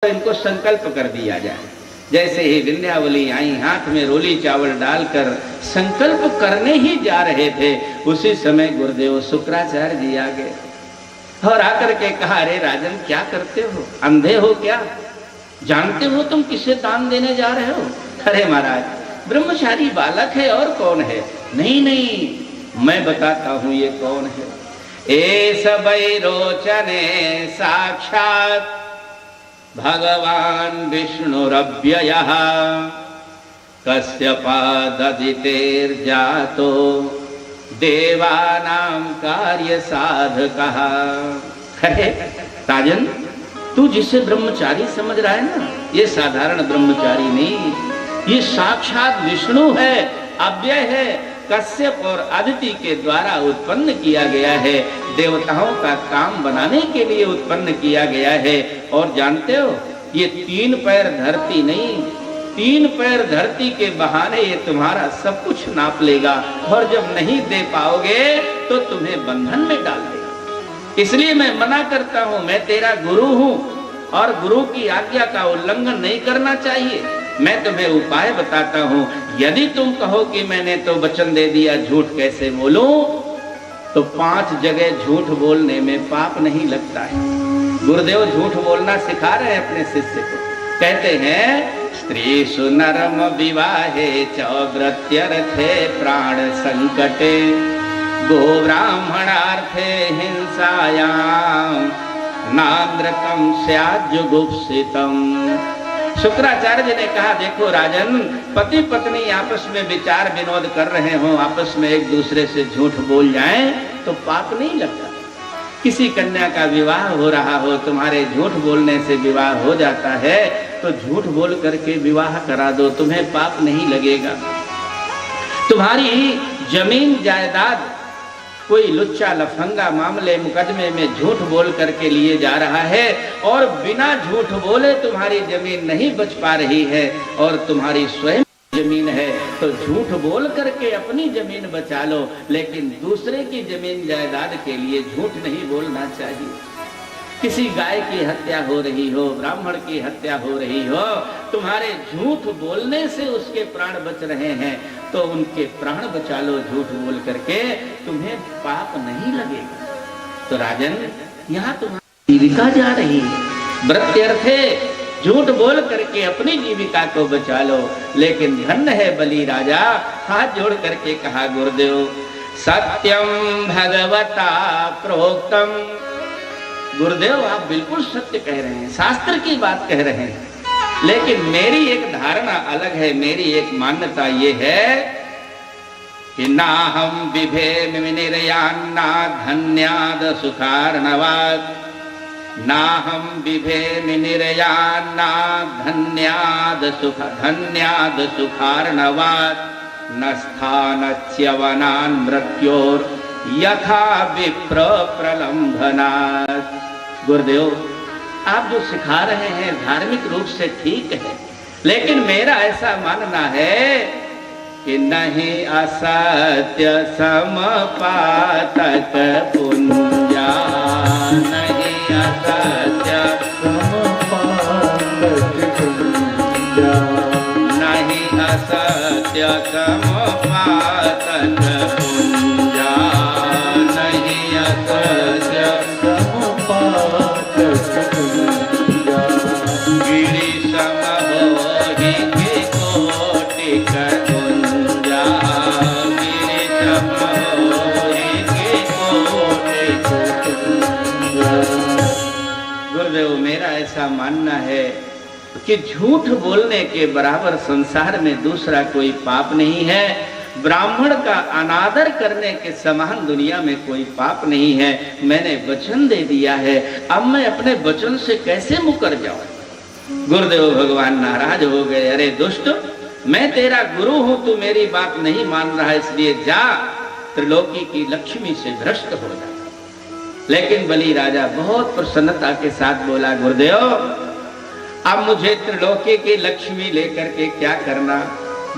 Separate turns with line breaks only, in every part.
इनको संकल्प कर दिया जाए। जैसे ही विंध्यावली आई, हाथ में रोली चावल डालकर संकल्प करने ही जा रहे थे, उसी समय गुरुदेव शुक्राचार्य जी आ गए और आकर के कहा, अरे राजन क्या करते हो, अंधे हो क्या, जानते हो तुम किसे दान देने जा रहे हो? अरे महाराज ब्रह्मचारी बालक है और कौन है? नहीं नहीं मैं बताता हूं ये कौन है। ए सबई रोचने साक्षात भगवान विष्णुरव्ययः कश्यपाददितेर्जातो देवानां कार्य साधकः। अरे राजन तू जिसे ब्रह्मचारी समझ रहा है ना, ये साधारण ब्रह्मचारी नहीं, ये साक्षात विष्णु है, अव्यय है, कश्यप और अदिति के द्वारा उत्पन्न किया गया है, देवताओं का काम बनाने के लिए उत्पन्न किया गया है। और जानते हो ये 3 पैर धरती नहीं, 3 पैर धरती के बहाने ये तुम्हारा सब कुछ नाप लेगा और जब नहीं दे पाओगे तो तुम्हें बंधन में डाल देगा। इसलिए मैं मना करता हूं, मैं तेरा गुरु हूं और गुरु की आज्ञा का उल्लंघन नहीं करना चाहिए। मैं तुम्हें उपाय बताता हूं, यदि तुम कहो कि मैंने तो वचन दे दिया, झूठ कैसे बोलूं, तो 5 जगह झूठ बोलने में पाप नहीं लगता है। गुरुदेव झूठ बोलना सिखा रहे हैं अपने शिष्य को। कहते हैं स्त्रीषु नरम विवाहे च वृत्यर्थे प्राण संकटे गो ब्राह्मणार्थे हिंसायां नान्द्रकं स्यात् जुगुप्सितम्। शुक्राचार्य जी ने कहा, देखो राजन, पति पत्नी आपस में विचार विनोद कर रहे हो, आपस में एक दूसरे से झूठ बोल जाएं तो पाप नहीं लगता। किसी कन्या का विवाह हो रहा हो, तुम्हारे झूठ बोलने से विवाह हो जाता है, तो झूठ बोल करके विवाह करा दो, तुम्हें पाप नहीं लगेगा। तुम्हारी जमीन जायदाद कोई लुच्चा लफंगा मामले मुकदमे में झूठ बोल करके लिए जा रहा है और बिना झूठ बोले तुम्हारी जमीन नहीं बच पा रही है और तुम्हारी स्वयं जमीन है, तो झूठ बोल करके अपनी जमीन बचा लो, लेकिन दूसरे की जमीन जायदाद के लिए झूठ नहीं बोलना चाहिए। किसी गाय की हत्या हो रही हो, ब्राह्मण की हत्या हो रही हो, तुम्हारे झूठ बोलने से उसके प्राण बच रहे हैं, तो उनके प्राण बचा लो झूठ बोल करके, तुम्हें पाप नहीं लगेगा। तो राजन यहाँ तुम्हारी जीविका जा रही है, व्रत्यर्थे झूठ बोल करके अपनी जीविका को बचा लो। लेकिन धन्य है बलि राजा, हाथ जोड़ करके कहा, गुरुदेव सत्यम भगवता प्रोक्तम। गुरुदेव आप बिल्कुल सत्य कह रहे हैं, शास्त्र की बात कह रहे हैं, लेकिन मेरी एक धारणा अलग है, मेरी एक मान्यता ये है कि ना हम विभे निर्यान्ना धन्याद सुखार्णवाद, ना हम विभे निर्यान्ना धन्याद सुखार्णवाद, न स्थानच्यवनान् मृत्योर यथा विप्र प्रलंभनात्। गुरुदेव आप जो सिखा रहे हैं धार्मिक रूप से ठीक है, लेकिन मेरा ऐसा मानना है कि नहीं असत्य समपातक पुंजा, नहीं असत्य समपातक पुंजा, नहीं असत्य समपातक पुंजा, नहीं असत्य समपातक पुंजा, गिरि समभोहि के कोटिक कुंजा, गिरि समभोहि के कोटिक कुंजा। गुरुदेव मेरा ऐसा मानना है कि झूठ बोलने के बराबर संसार में दूसरा कोई पाप नहीं है, ब्राह्मण का अनादर करने के समान दुनिया में कोई पाप नहीं है। मैंने वचन दे दिया है, अब मैं अपने वचन से कैसे मुकर जाऊं? गुरुदेव भगवान नाराज हो गए, अरे दुष्ट, मैं तेरा गुरु हूं, तू मेरी बात नहीं मान रहा, इसलिए जा त्रिलोकी की लक्ष्मी से भ्रष्ट हो जा। लेकिन बलि राजा बहुत प्रसन्नता के साथ बोला, गुरुदेव अब मुझे त्रिलोकी की लक्ष्मी लेकर के क्या करना,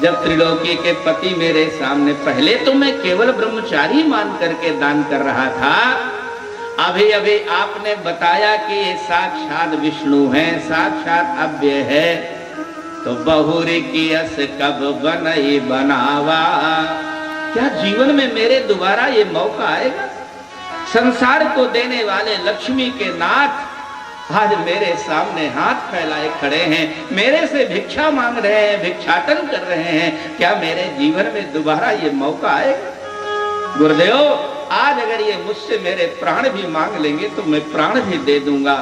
जब त्रिलोकी के पति मेरे सामने, पहले तो मैं केवल ब्रह्मचारी मान करके दान कर रहा था, अभी अभी आपने बताया कि ये साक्षात विष्णु है, साक्षात अव्यय है, तो बहुरी की अस कब बनई बनावा। क्या जीवन में मेरे दोबारा ये मौका आएगा? संसार को देने वाले लक्ष्मी के नाथ आज मेरे सामने हाथ फैलाए खड़े हैं, मेरे से भिक्षा मांग रहे हैं, भिक्षाटन कर रहे हैं। क्या मेरे जीवन में दोबारा ये मौका आएगा? गुरुदेव, आज अगर ये मुझसे मेरे प्राण भी मांग लेंगे तो मैं प्राण भी दे दूंगा।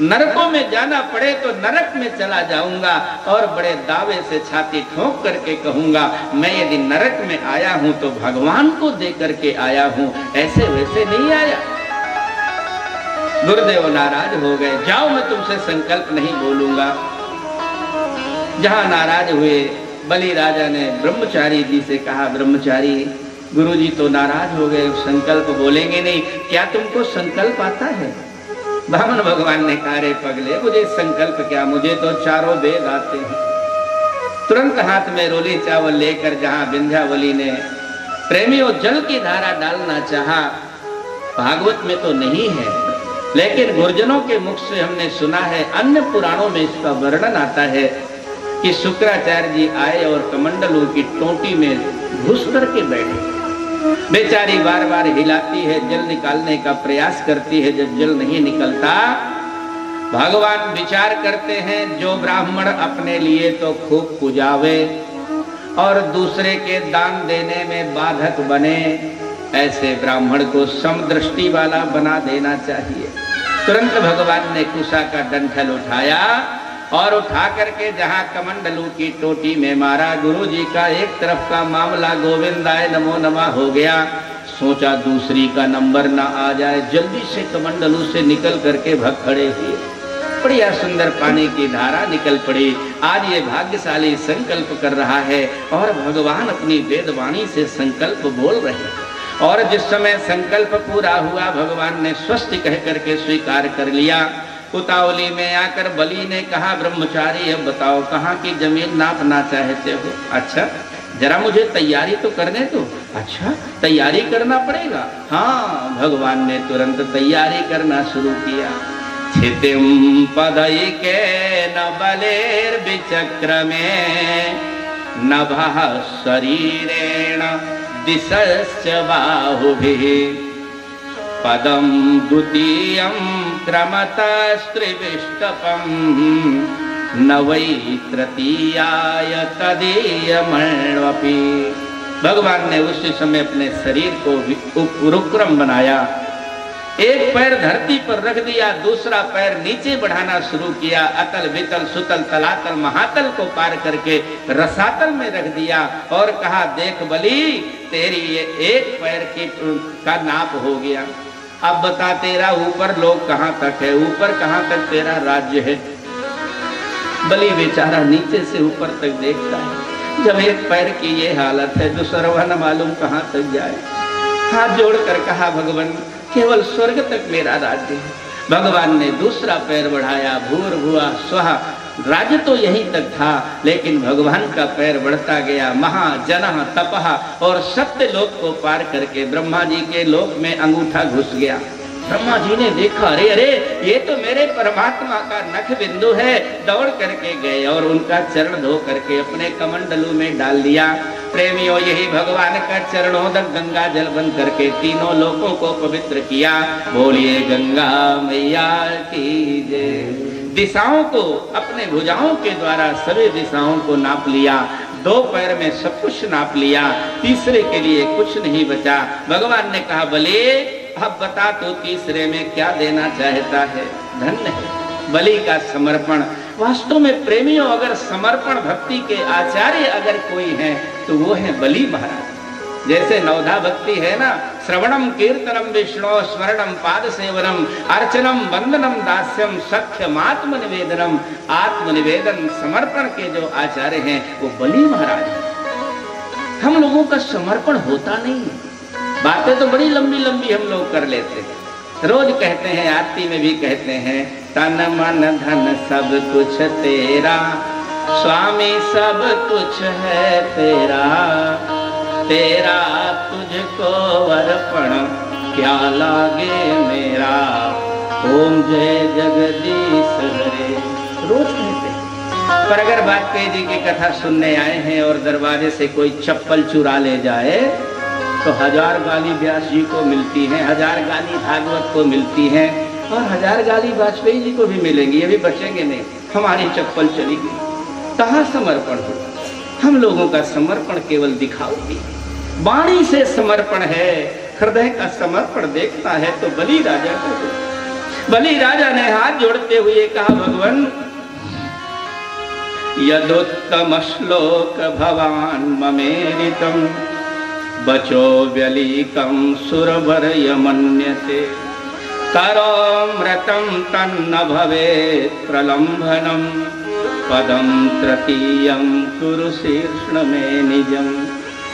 नरकों में जाना पड़े तो नरक में चला जाऊंगा और बड़े दावे से छाती ठोक करके कहूंगा, मैं यदि नरक में आया हूं तो भगवान को दे करके आया हूं, ऐसे वैसे नहीं आया। गुरुदेव नाराज हो गए, जाओ मैं तुमसे संकल्प नहीं बोलूंगा। जहां नाराज हुए, बलि राजा ने ब्रह्मचारी जी से कहा, ब्रह्मचारी गुरु जी तो नाराज हो गए, संकल्प बोलेंगे नहीं, क्या तुमको संकल्प आता है? वामन भगवान ने कहा, रे पगले, मुझे संकल्प क्या, मुझे तो चारों वेद आते हैं। तुरंत हाथ में रोली चावल लेकर जहां विंध्यावली ने प्रेमियों जल की धारा डालना चाहा, भागवत में तो नहीं है, लेकिन गुरजनों के मुख से हमने सुना है, अन्य पुराणों में इसका वर्णन आता है कि शुक्राचार्य जी आए और कमंडलू की टोटी में घुस करके बैठे। बेचारी बार बार हिलाती है, जल निकालने का प्रयास करती है, जब जल नहीं निकलता भगवान विचार करते हैं, जो ब्राह्मण अपने लिए तो खूब पुजावे और दूसरे के दान देने में बाधक बने, ऐसे ब्राह्मण को समदृष्टि वाला बना देना चाहिए। तुरंत भगवान ने कुशा का डंठल उठाया और उठा करके जहां कमंडलू की टोटी में मारा। गुरु जी का एक तरफ का मामला गोविंदाय नमो नमः हो गया, सोचा दूसरी का नंबर ना आ जाए, जल्दी से कमंडलू से निकल करके भग खड़े हुए। बढ़िया सुंदर पानी की धारा निकल पड़ी। आज ये भाग्यशाली संकल्प कर रहा है और भगवान अपनी वेदवाणी से संकल्प बोल रहे हैं। और जिस समय संकल्प पूरा हुआ, भगवान ने स्वस्ति कह करके स्वीकार कर लिया। उतावली में आकर बलि ने कहा, ब्रह्मचारी अब बताओ कहाँ की जमीन नापना चाहते हो? अच्छा जरा मुझे तैयारी तो करने दो। अच्छा तैयारी करना पड़ेगा? हाँ। भगवान ने तुरंत तैयारी करना शुरू किया। क्षितिम पदई के न बलेर विचक्र में नभः शरीरेण दिशश्च बाहुभिः पदं द्वितीयं क्रमतस्त्रिविष्टपं न वै तृतीयाय तदीयमण्वपि। भगवान ने उसी समय अपने शरीर को उपक्रम बनाया, एक पैर धरती पर रख दिया, दूसरा पैर नीचे बढ़ाना शुरू किया, अतल वितल सुतल तलातल महातल को पार करके रसातल में रख दिया और कहा, देख बलि तेरी ये एक पैर का नाप हो गया, अब बता तेरा ऊपर लोग कहाँ तक है, ऊपर कहाँ तक तेरा राज्य है। बलि बेचारा नीचे से ऊपर तक देखता है, जब एक पैर की ये हालत है तो सर्वन मालूम कहाँ तक जाए। हाथ जोड़कर कहा, भगवान केवल स्वर्ग तक मेरा राज्य है। भगवान ने दूसरा पैर बढ़ाया, भूर्भुवः स्वः, राज्य तो यहीं तक था, लेकिन भगवान का पैर बढ़ता गया, महाजनः तपः, और सत्य लोक को पार करके ब्रह्मा जी के लोक में अंगूठा घुस गया। ब्रह्मा जी ने देखा, अरे अरे ये तो मेरे परमात्मा का नख बिंदु है। दौड़ करके गए और उनका चरण धो करके अपने कमंडलू में डाल दिया। प्रेमियों, यही भगवान का चरणोदक गंगा जल बन करके तीनों लोकों को पवित्र किया। बोलिए गंगा मैया की जय। दिशाओं को अपने भुजाओं के द्वारा सभी दिशाओं को नाप लिया, दो पैर में सब कुछ नाप लिया, तीसरे के लिए कुछ नहीं बचा। भगवान ने कहा, बलि अब बता तो तीसरे में क्या देना चाहता है। धन्य है बलि का समर्पण। वास्तव में प्रेमियों, अगर समर्पण भक्ति के आचार्य अगर कोई है तो वो है बलि महाराज। जैसे नवधा भक्ति है ना, श्रवणम कीर्तनम विष्णु स्मरणम पाद सेवनम अर्चनम वंदनम दास्यम सख्यम आत्मनिवेदनम। आत्मनिवेदन समर्पण के जो आचार्य हैं वो बलि महाराज है। हम लोगों का समर्पण होता नहीं है। बातें तो बड़ी लंबी लंबी हम लोग कर लेते हैं, रोज कहते हैं, आरती में भी कहते हैं, तन मन धन सब कुछ तेरा स्वामी, सब कुछ है तेरा, तेरा तुझको अर्पण क्या लागे मेरा, ओम जय जगदीश हरे, रोज कहते हैं। पर अगर वाजपेयी जी की कथा सुनने आए हैं और दरवाजे से कोई चप्पल चुरा ले जाए तो 1000 गाली व्यास जी को मिलती हैं, 1000 गाली भागवत को मिलती हैं और 1000 गाली वाजपेयी जी को भी मिलेंगी, ये भी बचेंगे नहीं। हमारी चप्पल चली गई, कहाँ समर्पण हो? हम लोगों का समर्पण केवल दिखावटी, वाणी से समर्पण है, हृदय का समर्पण देखता है तो बलि राजा को। बलि राजा ने हाथ जोड़ते हुए कहा, भगवान यदुत्तम श्लोक भवान ममेरितम बचो व्यलीकम सुरवर यमन्यते करोमृतं तन्न भवेत् प्रलम्भनम पदम तृतीयं कुरु शीर्ष्ण में निजम।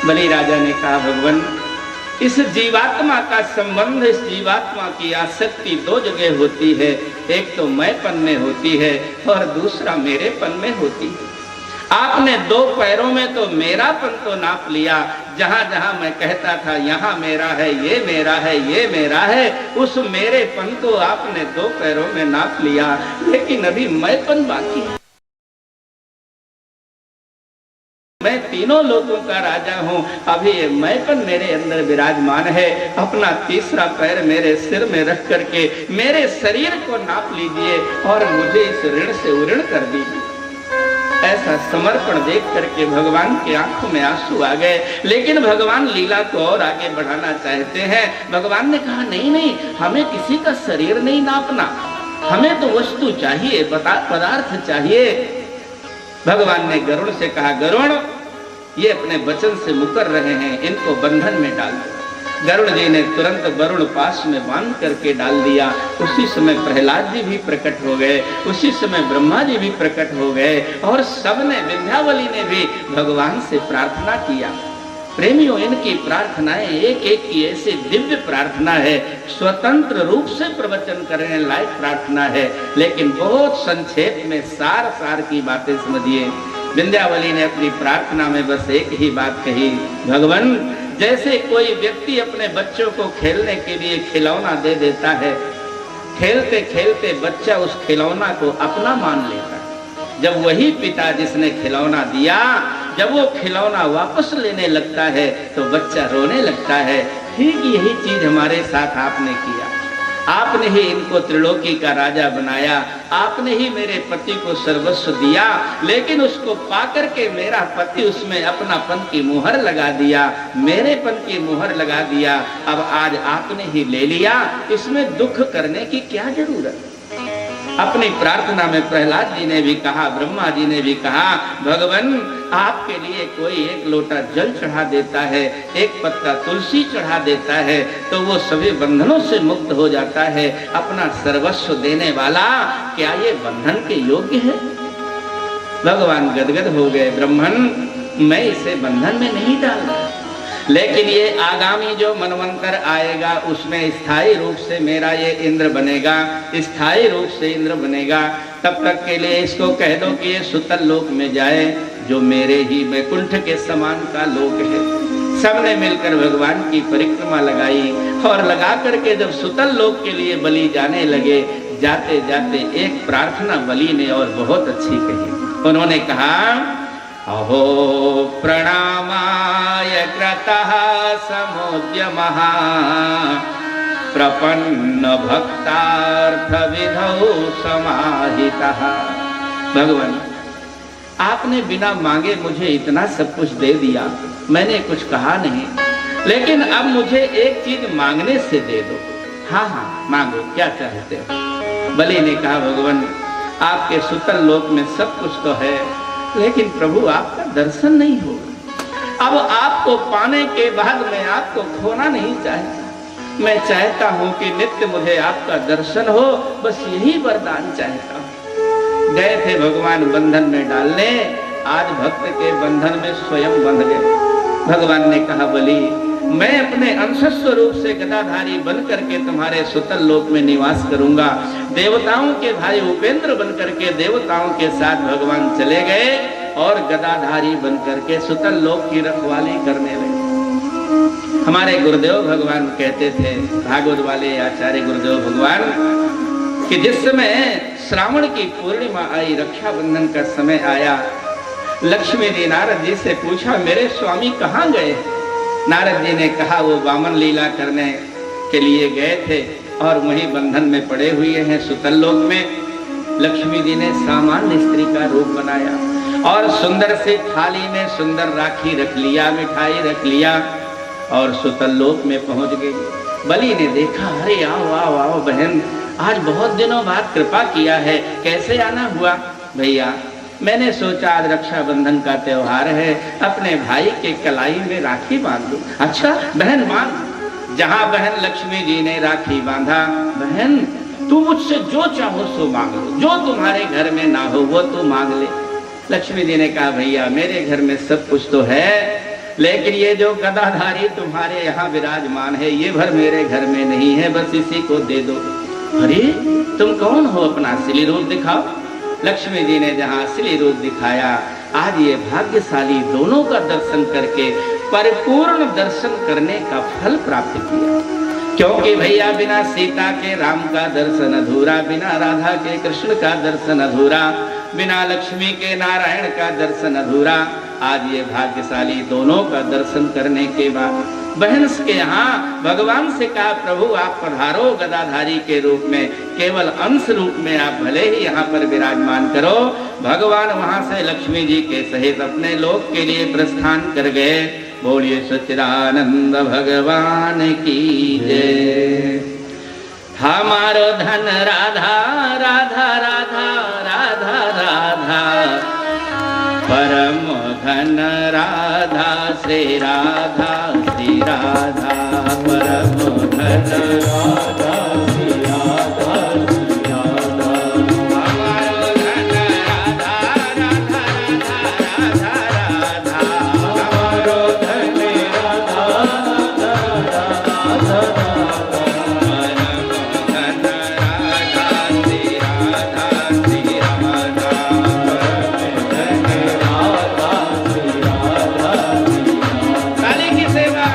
बलि राजा ने कहा, भगवान इस जीवात्मा का संबंध, इस जीवात्मा की आसक्ति दो जगह होती है, एक तो मैंपन में होती है और दूसरा मेरेपन में होती है। आपने 2 पैरों में तो मेरापन तो नाप लिया, जहां जहां मैं कहता था यहाँ मेरा है, ये मेरा है, ये मेरा है, उस मेरेपन तो आपने 2 पैरों में नाप लिया, लेकिन अभी मैंपन बाकी है। मैं तीनों लोगों का राजा हूँ, अभी ये मैंपन मेरे अंदर विराजमान है। अपना तीसरा पैर मेरे सिर में रख करके मेरे शरीर को नाप लीजिए और मुझे इस ऋण से उऋण कर दीजिए। ऐसा समर्पण देख करके भगवान की आंखों में आंसू आ गए, लेकिन भगवान लीला को और आगे बढ़ाना चाहते हैं। भगवान ने कहा, नहीं नहीं, हमें किसी का शरीर नहीं नापना, हमें तो वस्तु चाहिए, पदार्थ चाहिए। भगवान ने गरुड़ से कहा, गरुड़ ये अपने वचन से मुकर रहे हैं, इनको बंधन में डाल दो। गरुड़ जी ने तुरंत वरुण पास में बांध करके डाल दिया। उसी समय प्रहलाद जी भी प्रकट हो गए, उसी समय ब्रह्मा जी भी प्रकट हो गए और सबने, विंध्यावली ने भी भगवान से प्रार्थना किया। प्रेमियों, इनकी प्रार्थनाएं एक एक की ऐसी दिव्य प्रार्थना है, स्वतंत्र रूप से प्रवचन करने लायक प्रार्थना है, लेकिन बहुत संक्षेप में सार की बातें समझिए। विंध्यावली ने अपनी प्रार्थना में बस एक ही बात कही, भगवान जैसे कोई व्यक्ति अपने बच्चों को खेलने के लिए खिलौना दे देता है, खेलते खेलते बच्चा उस खिलौना को अपना मान लेता है। जब वही पिता जिसने खिलौना दिया, जब वो खिलौना वापस लेने लगता है तो बच्चा रोने लगता है। ठीक यही चीज हमारे साथ आपने किया। आपने ही इनको त्रिलोकी का राजा बनाया, आपने ही मेरे पति को सर्वस्व दिया, लेकिन उसको पाकर के मेरा पति उसमें अपनापन की मुहर लगा दिया, मेरेपन की मुहर लगा दिया। अब आज आपने ही ले लिया, इसमें दुख करने की क्या जरूरत? अपनी प्रार्थना में प्रहलाद जी ने भी कहा, ब्रह्मा जी ने भी कहा, भगवान आपके लिए कोई 1 लोटा जल चढ़ा देता है, 1 पत्ता तुलसी चढ़ा देता है तो वो सभी बंधनों से मुक्त हो जाता है। अपना सर्वस्व देने वाला क्या ये बंधन के योग्य है? भगवान गदगद हो गए, ब्रह्मन मैं इसे बंधन में नहीं डाल रहा, लेकिन ये आगामी जो मनवंतर आएगा उसमें स्थायी रूप से मेरा ये इंद्र बनेगा, स्थायी रूप से इंद्र बनेगा। तब तक के लिए इसको कह दो कि ये सुतल लोक में जाए, जो मेरे ही वैकुंठ के समान का लोक है। सबने मिलकर भगवान की परिक्रमा लगाई और लगा करके जब सुतल लोक के लिए बलि जाने लगे, जाते जाते एक प्रार्थना बलि ने और बहुत अच्छी कही। उन्होंने कहा, अहो प्रणामाय क्रतः समुद्यमः प्रपन्न भक्तार्थ विधौ समाहितः। भगवान आपने बिना मांगे मुझे इतना सब कुछ दे दिया, मैंने कुछ कहा नहीं, लेकिन अब मुझे एक चीज मांगने से दे दो। हाँ हाँ मांगो, क्या चाहते हो? बलि ने कहा, भगवान आपके सुतल लोक में सब कुछ तो है, लेकिन प्रभु आपका दर्शन नहीं होगा। अब आपको पाने के बाद मैं आपको खोना नहीं चाहता, मैं चाहता हूँ कि नित्य मुझे आपका दर्शन हो, बस यही वरदान चाहता हूँ। गए थे भगवान बंधन में डालने, आज भक्त के बंधन में स्वयं बंध गए। भगवान ने कहा, बलि मैं अपने अंशस्व रूप से गदाधारी बन करके तुम्हारे सुतल लोक में निवास करूंगा। देवताओं के भाई उपेंद्र बन करके देवताओं के साथ भगवान चले गए और गदाधारी बन करके सुतल लोक की रखवाली करने लगे। हमारे गुरुदेव भगवान कहते थे, भागवत वाले आचार्य गुरुदेव भगवान, कि जिस समय श्रावण की पूर्णिमा आई, रक्षाबंधन का समय आया, लक्ष्मी जी नारद जी से पूछा, मेरे स्वामी कहाँ गए? नारद जी ने कहा, वो वामन लीला करने के लिए गए थे और वहीं बंधन में पड़े हुए हैं सुतल लोक में। लक्ष्मी जी ने सामान्य स्त्री का रूप बनाया और सुंदर से थाली में सुंदर राखी रख लिया, मिठाई रख लिया और सुतल लोक में पहुंच गई। बलि ने देखा, अरे आओ आओ आओ बहन, आज बहुत दिनों बाद कृपा किया है, कैसे आना हुआ? भैया मैंने सोचा आज रक्षाबंधन का त्योहार है, अपने भाई के कलाई में राखी बांध दूं। अच्छा बहन बांध। जहां बहन लक्ष्मी जी ने राखी बांधा, बहन तू मुझसे जो चाहो सो मांग लो, जो तुम्हारे घर में ना हो वो तू मांग ले। लक्ष्मी जी ने कहा, भैया मेरे घर में सब कुछ तो है, लेकिन ये जो गदाधारी तुम्हारे यहाँ विराजमान है, ये भर मेरे घर में नहीं है, बस इसी को दे दो। अरे तुम कौन हो, अपना असली रूप दिखाओ। लक्ष्मी जी ने जहाँ असली रूप दिखाया, आज ये भाग्यशाली दोनों का दर्शन करके परिपूर्ण दर्शन करने का फल प्राप्त किया। क्योंकि भैया बिना सीता के राम का दर्शन अधूरा, बिना राधा के कृष्ण का दर्शन अधूरा, बिना लक्ष्मी के नारायण का दर्शन अधूरा। आज ये भाग्यशाली दोनों का दर्शन करने के बाद बहन के यहाँ भगवान से कहा, प्रभु आप पधारो गदाधारी के रूप में, केवल अंश रूप में आप भले ही यहाँ पर विराजमान करो। भगवान वहां से लक्ष्मी जी के सहित अपने लोक के लिए प्रस्थान कर गए। बोलिए सच्चिदानंद भगवान की जय। हमारो धन राधा राधा राधा राधा राधा, परम धन राधा श्री राधा श्री राधा, परम धन राधा श्री राधा श्री राधा। हमारो धन राधा राधा राधा राधा राधा, हमारो धन राधा राधा राधा राधा, परम धन राधा श्री राधा श्री राधा, परम धन राधा श्री राधा श्री राधा। काली की सेवा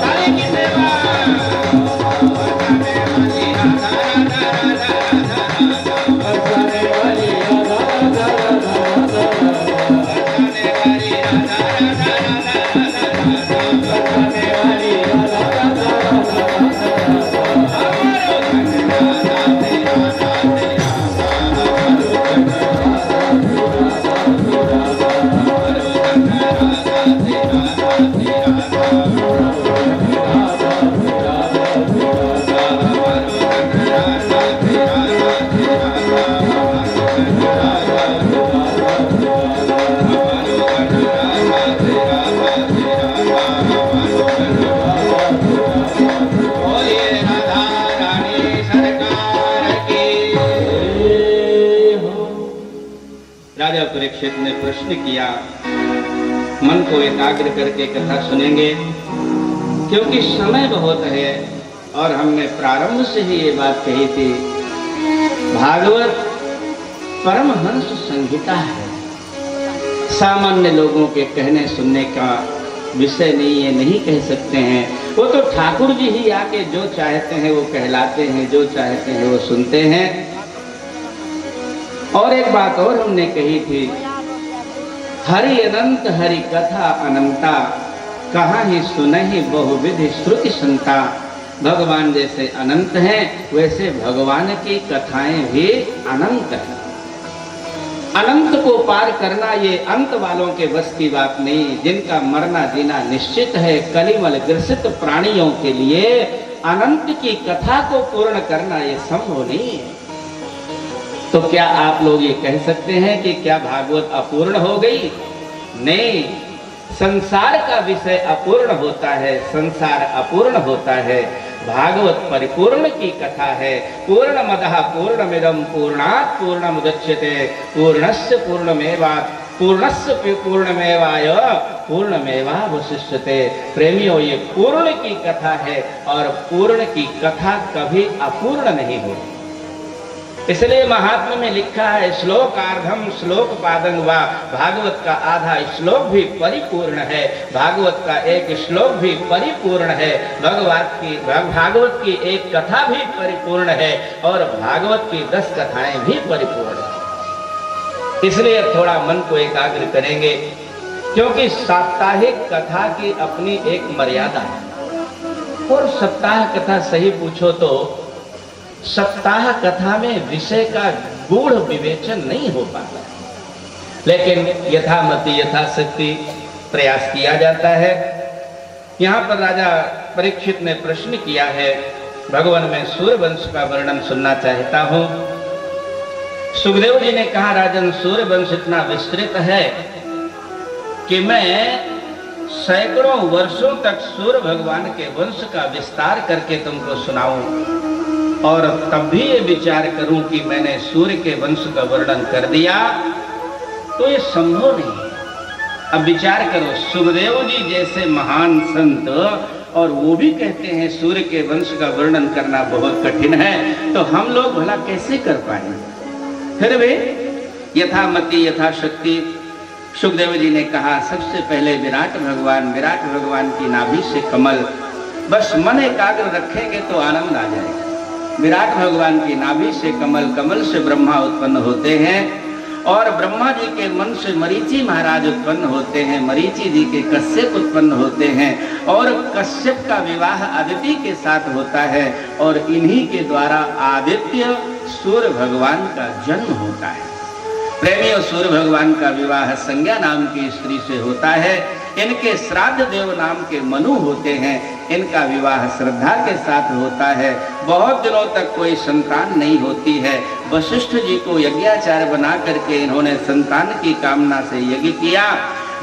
काली की सेवा परीक्षित ने प्रश्न किया, मन को एकाग्र करके कथा सुनेंगे क्योंकि समय बहुत है और हमने प्रारंभ से ही ये बात कही थी, भागवत परमहंस संहिता है, सामान्य लोगों के कहने सुनने का विषय नहीं, ये नहीं कह सकते हैं। वो तो ठाकुर जी ही आके जो चाहते हैं वो कहलाते हैं, जो चाहते हैं वो सुनते हैं। और एक बात और हमने कही थी, हरि अनंत हरि कथा अनंता, कहाँ ही सुनहि बहुविधि श्रुति संता। भगवान जैसे अनंत हैं वैसे भगवान की कथाएं भी अनंत हैं। अनंत को पार करना ये अंत वालों के बस की बात नहीं, जिनका मरना जीना निश्चित है। कलिमल ग्रसित प्राणियों के लिए अनंत की कथा को पूर्ण करना ये संभव नहीं है। तो क्या आप लोग ये कह सकते हैं कि क्या भागवत अपूर्ण हो गई? नहीं, संसार का विषय अपूर्ण होता है, संसार अपूर्ण होता है, भागवत परिपूर्ण की कथा है। पूर्णमदः पूर्णमिदं पूर्णात् पूर्णमुदच्यते पूर्णस्य पूर्णमेवात् पूर्णस्य पूर्णमेवाय पूर्णमेवावशिष्यते। प्रेमियों, ये पूर्ण की कथा है और पूर्ण की कथा कभी अपूर्ण नहीं होती। इसलिए महात्म्य में लिखा है, श्लोकार्धम श्लोक पादं वा, भागवत का आधा श्लोक भी परिपूर्ण है, भागवत का एक श्लोक भी परिपूर्ण है, भागवत की एक कथा भी परिपूर्ण है और भागवत की 10 कथाएं भी परिपूर्ण है। इसलिए थोड़ा मन को एकाग्र करेंगे क्योंकि साप्ताहिक कथा की अपनी एक मर्यादा है। और सप्ताह कथा सही पूछो तो सप्ताह कथा में विषय का गूढ़ विवेचन नहीं हो पाता, लेकिन यथामति यथाशक्ति प्रयास किया जाता है। यहाँ पर राजा परीक्षित ने प्रश्न किया है, भगवान मैं सूर्यवंश का वर्णन सुनना चाहता हूँ। सुखदेव जी ने कहा, राजन सूर्यवंश इतना विस्तृत है कि मैं सैकड़ों वर्षों तक सूर्य भगवान के वंश का विस्तार करके तुमको सुनाऊं और तब भी ये विचार करूं कि मैंने सूर्य के वंश का वर्णन कर दिया तो ये संभव नहीं है। अब विचार करो, सुखदेव जी जैसे महान संत और वो भी कहते हैं सूर्य के वंश का वर्णन करना बहुत कठिन है, तो हम लोग भला कैसे कर पाएंगे? फिर भी यथामति यथाशक्ति सुखदेव जी ने कहा, सबसे पहले विराट भगवान की नाभि से कमल, बस मन एकाग्र रखेंगे तो आनंद आ जाएगा। विराट भगवान की नाभि से कमल, कमल से ब्रह्मा उत्पन्न होते हैं और ब्रह्मा जी के मन से मरीचि महाराज उत्पन्न होते हैं, मरीचि जी के कश्यप उत्पन्न होते हैं और कश्यप का विवाह आदित्य के साथ होता है और इन्हीं के द्वारा आदित्य सूर्य भगवान का जन्म होता है। प्रेमियों, सूर्य भगवान का विवाह संज्ञा नाम की स्त्री से होता है, इनके श्राद्ध देव नाम के मनु होते हैं, इनका विवाह श्रद्धा के साथ होता है। बहुत दिनों तक कोई संतान नहीं होती है, वशिष्ठ जी को यज्ञाचार्य बना करके इन्होंने संतान की कामना से यज्ञ किया।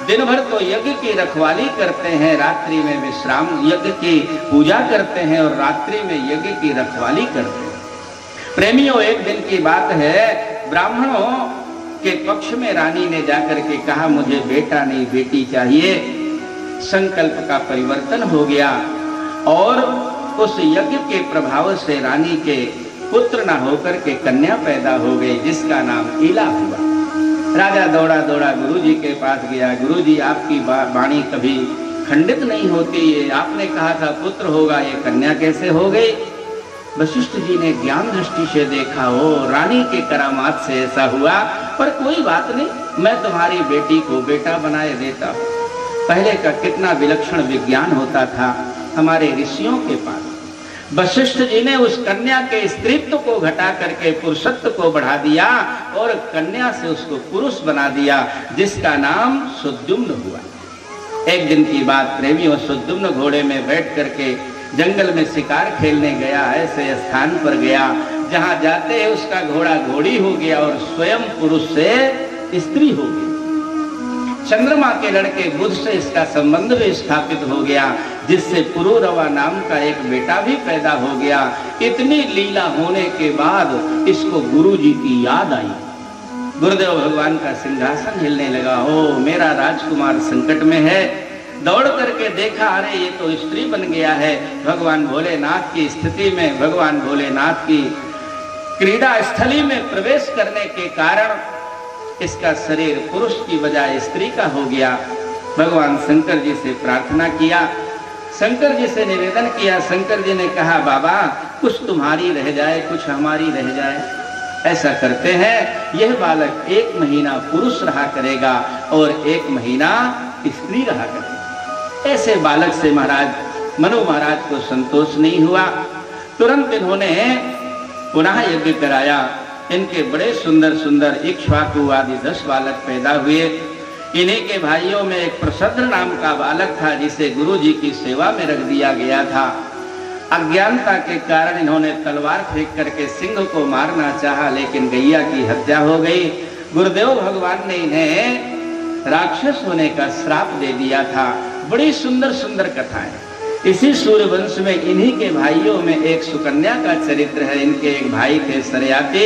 दिन भर तो यज्ञ की रखवाली करते हैं, रात्रि में विश्राम, यज्ञ की पूजा करते हैं और रात्रि में यज्ञ की रखवाली करते हैं। प्रेमियों, एक दिन की बात है, ब्राह्मणों के पक्ष में रानी ने जाकर के कहा, मुझे बेटा नहीं बेटी चाहिए। संकल्प का परिवर्तन हो गया और उस यज्ञ के प्रभाव से रानी के पुत्र न होकर के कन्या पैदा हो गई, जिसका नाम ईला हुआ। राजा दौड़ा दौड़ा गुरु जी के पास गया, गुरु जी आपकी वाणी कभी खंडित नहीं होती है, आपने कहा था पुत्र होगा, ये कन्या कैसे हो गई? वशिष्ठ जी ने ज्ञान दृष्टि से देखा, हो रानी के करामात से ऐसा हुआ, पर कोई बात नहीं, मैं तुम्हारी बेटी को बेटा बनाए देता हूँ। पहले का कितना विलक्षण विज्ञान होता था हमारे ऋषियों के पास। वशिष्ठ जी ने उस कन्या के स्त्रीत्व को घटा करके पुरुषत्व को बढ़ा दिया और कन्या से उसको पुरुष बना दिया, जिसका नाम सुद्युम्न हुआ। एक दिन की बात, प्रेमियों, सुद्युम्न घोड़े में बैठ करके जंगल में शिकार खेलने गया, ऐसे स्थान पर गया जहां जाते ही उसका घोड़ा घोड़ी हो गया और स्वयं पुरुष से स्त्री हो गई। चंद्रमा के लड़के बुध से इसका संबंध भी स्थापित हो गया, जिससे पुरुरवा नाम का एक बेटा भी पैदा हो गया। इतनी लीला होने के बाद इसको गुरु जी की याद आई। गुरुदेव भगवान का सिंहासन हिलने लगा। ओ मेरा राजकुमार संकट में है। दौड़ करके देखा, अरे ये तो स्त्री बन गया है। भगवान भोलेनाथ की स्थिति में, भगवान भोलेनाथ की क्रीड़ा स्थली में प्रवेश करने के कारण इसका शरीर पुरुष की बजाय स्त्री का हो गया। भगवान शंकर जी से प्रार्थना किया, शंकर जी से निवेदन किया। शंकर जी ने कहा, बाबा कुछ तुम्हारी रह जाए, कुछ हमारी रह जाए। ऐसा करते हैं, यह बालक 1 महीना पुरुष रहा करेगा और 1 महीना स्त्री रहा करेगा। ऐसे बालक से महाराज मनु महाराज को संतोष नहीं हुआ। तुरंत इन्होंने पुनः यज्ञ कराया। इनके बड़े सुंदर सुंदर इक्ष्वाकु आदि 10 बालक पैदा हुए। इन्हीं के भाइयों में एक प्रसद्र नाम का बालक था, जिसे गुरु जी की सेवा में रख दिया गया था। अज्ञानता के कारण इन्होंने तलवार फेंक करके सिंह को मारना चाहा, लेकिन गैया की हत्या हो गई। गुरुदेव भगवान ने इन्हें राक्षस होने का श्राप दे दिया था। बड़ी सुंदर सुंदर कथाएं। इसी सूर्यवंश में इन्हीं के भाइयों में एक सुकन्या का चरित्र है। इनके एक भाई थे सरयाती।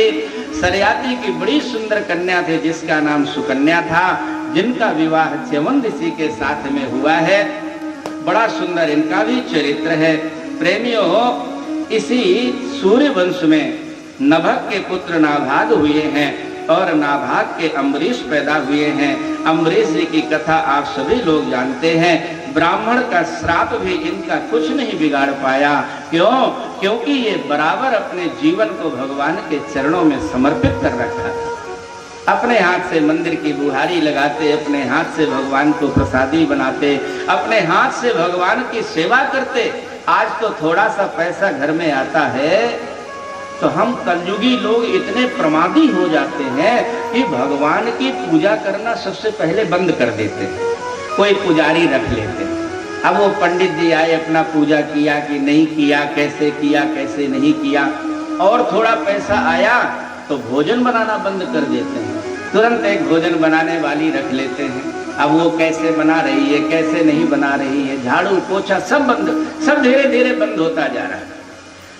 सरयाती की बड़ी सुंदर कन्या थे, जिसका नाम सुकन्या था, जिनका विवाह च्यवन ऋषि के साथ में हुआ है। बड़ा सुंदर इनका भी चरित्र है। प्रेमियों, इसी सूर्यवंश में नभक के पुत्र नाभाग हुए हैं और नाभाग के अम्बरीश पैदा हुए हैं। अम्बरीश जी की कथा आप सभी लोग जानते हैं। ब्राह्मण का श्राप भी इनका कुछ नहीं बिगाड़ पाया। क्यों? क्योंकि ये बराबर अपने जीवन को भगवान के चरणों में समर्पित कर रखा था। अपने हाथ से मंदिर की बुहारी लगाते, अपने हाथ से भगवान को प्रसादी बनाते, अपने हाथ से भगवान की सेवा करते। आज तो थोड़ा सा पैसा घर में आता है तो हम कलयुगी लोग इतने प्रमादी हो जाते हैं कि भगवान की पूजा करना सबसे पहले बंद कर देते हैं। कोई पुजारी रख लेते हैं। अब वो पंडित जी आए, अपना पूजा किया कि नहीं किया, कैसे किया कैसे नहीं किया, और थोड़ा पैसा आया तो भोजन बनाना बंद कर देते हैं। तुरंत एक भोजन बनाने वाली रख लेते हैं। अब वो कैसे बना रही है, कैसे नहीं बना रही है, झाड़ू पोछा सब बंद, सब धीरे धीरे बंद होता जा रहा है।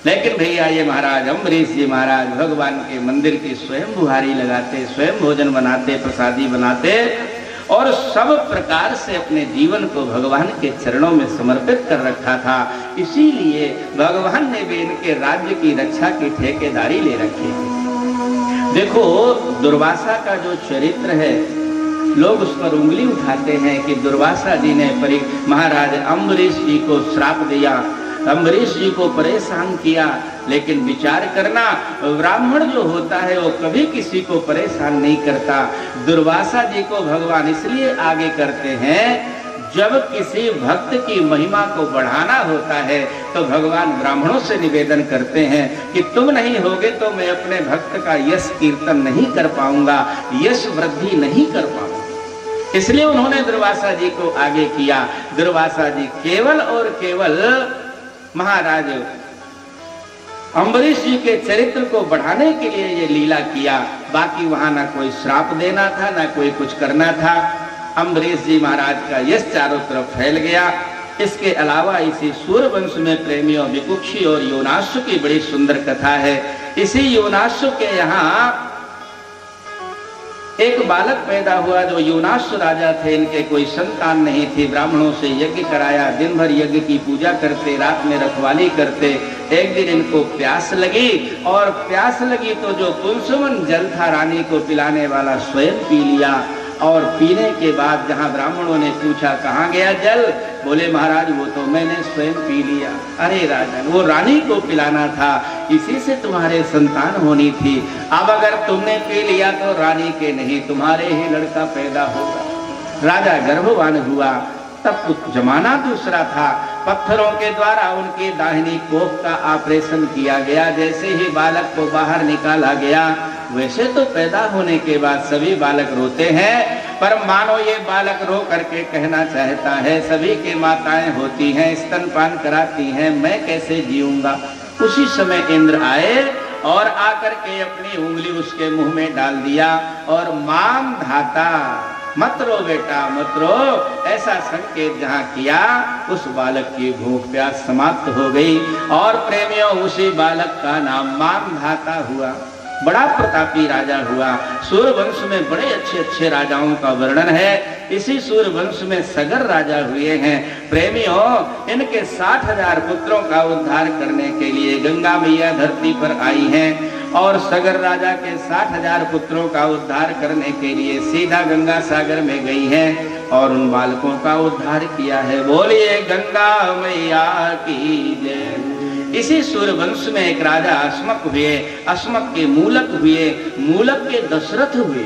लेकिन भैया ये महाराज अम्बरीश जी महाराज भगवान के मंदिर की स्वयं बुहारी लगाते, स्वयं भोजन बनाते, प्रसादी बनाते और सब प्रकार से अपने जीवन को भगवान के चरणों में समर्पित कर रखा था। इसीलिए भगवान ने भी इनके राज्य की रक्षा की ठेकेदारी ले रखी थी। देखो, दुर्वासा का जो चरित्र है, लोग उस पर उंगली उठाते हैं कि दुर्वासा जी ने महाराज अम्बरीश जी को श्राप दिया, अम्बरीश जी को परेशान किया। लेकिन विचार करना, ब्राह्मण जो होता है वो कभी किसी को परेशान नहीं करता। दुर्वासा जी को भगवान इसलिए आगे करते हैं, जब किसी भक्त की महिमा को बढ़ाना होता है तो भगवान ब्राह्मणों से निवेदन करते हैं कि तुम नहीं होगे तो मैं अपने भक्त का यश कीर्तन नहीं कर पाऊंगा, यश वृद्धि नहीं कर पाऊंगा। इसलिए उन्होंने दुर्वासा जी को आगे किया। दुर्वासा जी केवल और केवल महाराज अम्बरीश जी के चरित्र को बढ़ाने के लिए ये लीला किया। बाकी वहां ना कोई श्राप देना था, ना कोई कुछ करना था। अम्बरीश जी महाराज का यश चारों तरफ फैल गया। इसके अलावा इसी सूर्यवंश में प्रेमियों विकुक्षी और योनासु की बड़ी सुंदर कथा है। इसी योनासु के यहाँ एक बालक पैदा हुआ। जो योनासु राजा थे, इनके कोई संतान नहीं थी। ब्राह्मणों से यज्ञ कराया, दिन भर यज्ञ की पूजा करते, रात में रखवाली करते। एक दिन इनको प्यास लगी, और प्यास लगी तो जो कुलसुमन जल था रानी को पिलाने वाला स्वयं पी लिया। और पीने के बाद जहाँ ब्राह्मणों ने पूछा कहाँ गया जल, बोले महाराज वो तो मैंने स्वयं पी लिया। अरे राजन, वो रानी को पिलाना था, इसी से तुम्हारे संतान होनी थी। अब अगर तुमने पी लिया तो रानी के नहीं, तुम्हारे ही लड़का पैदा होगा। राजा गर्भवान हुआ। तब जमाना दूसरा था। पत्थरों के द्वारा उनकी दाहिनी कोख का ऑपरेशन किया गया। जैसे ही बालक को बाहर निकाला गया, वैसे तो पैदा होने के बाद सभी बालक रोते हैं, पर मानो ये बालक रो करके कहना चाहता है, सभी के माताएं होती हैं, स्तनपान कराती हैं, मैं कैसे जीऊंगा। उसी समय इंद्र आए और आकर के अपनी उंगली उसके मुंह में डाल दिया और माम धाता, मत रो बेटा मत रो, ऐसा संकेत जहाँ किया, उस बालक की भूख प्यास समाप्त हो गई। और प्रेमियों, उसी बालक का नाम माम धाता हुआ। बड़ा प्रतापी राजा हुआ। सूर्यवंश में बड़े अच्छे अच्छे राजाओं का वर्णन है। इसी सूर्यवंश में सगर राजा हुए हैं। प्रेमियों, इनके 60,000 पुत्रों का उद्धार करने के लिए गंगा मैया धरती पर आई हैं और सगर राजा के 60,000 पुत्रों का उद्धार करने के लिए सीधा गंगा सागर में गई हैं और उन बालकों का उद्धार किया है। बोलिए गंगा मैया की जय। इसी सूर्यवंश में एक राजा अस्मक हुए, अस्मक के मूलक हुए, मूलक के दशरथ हुए।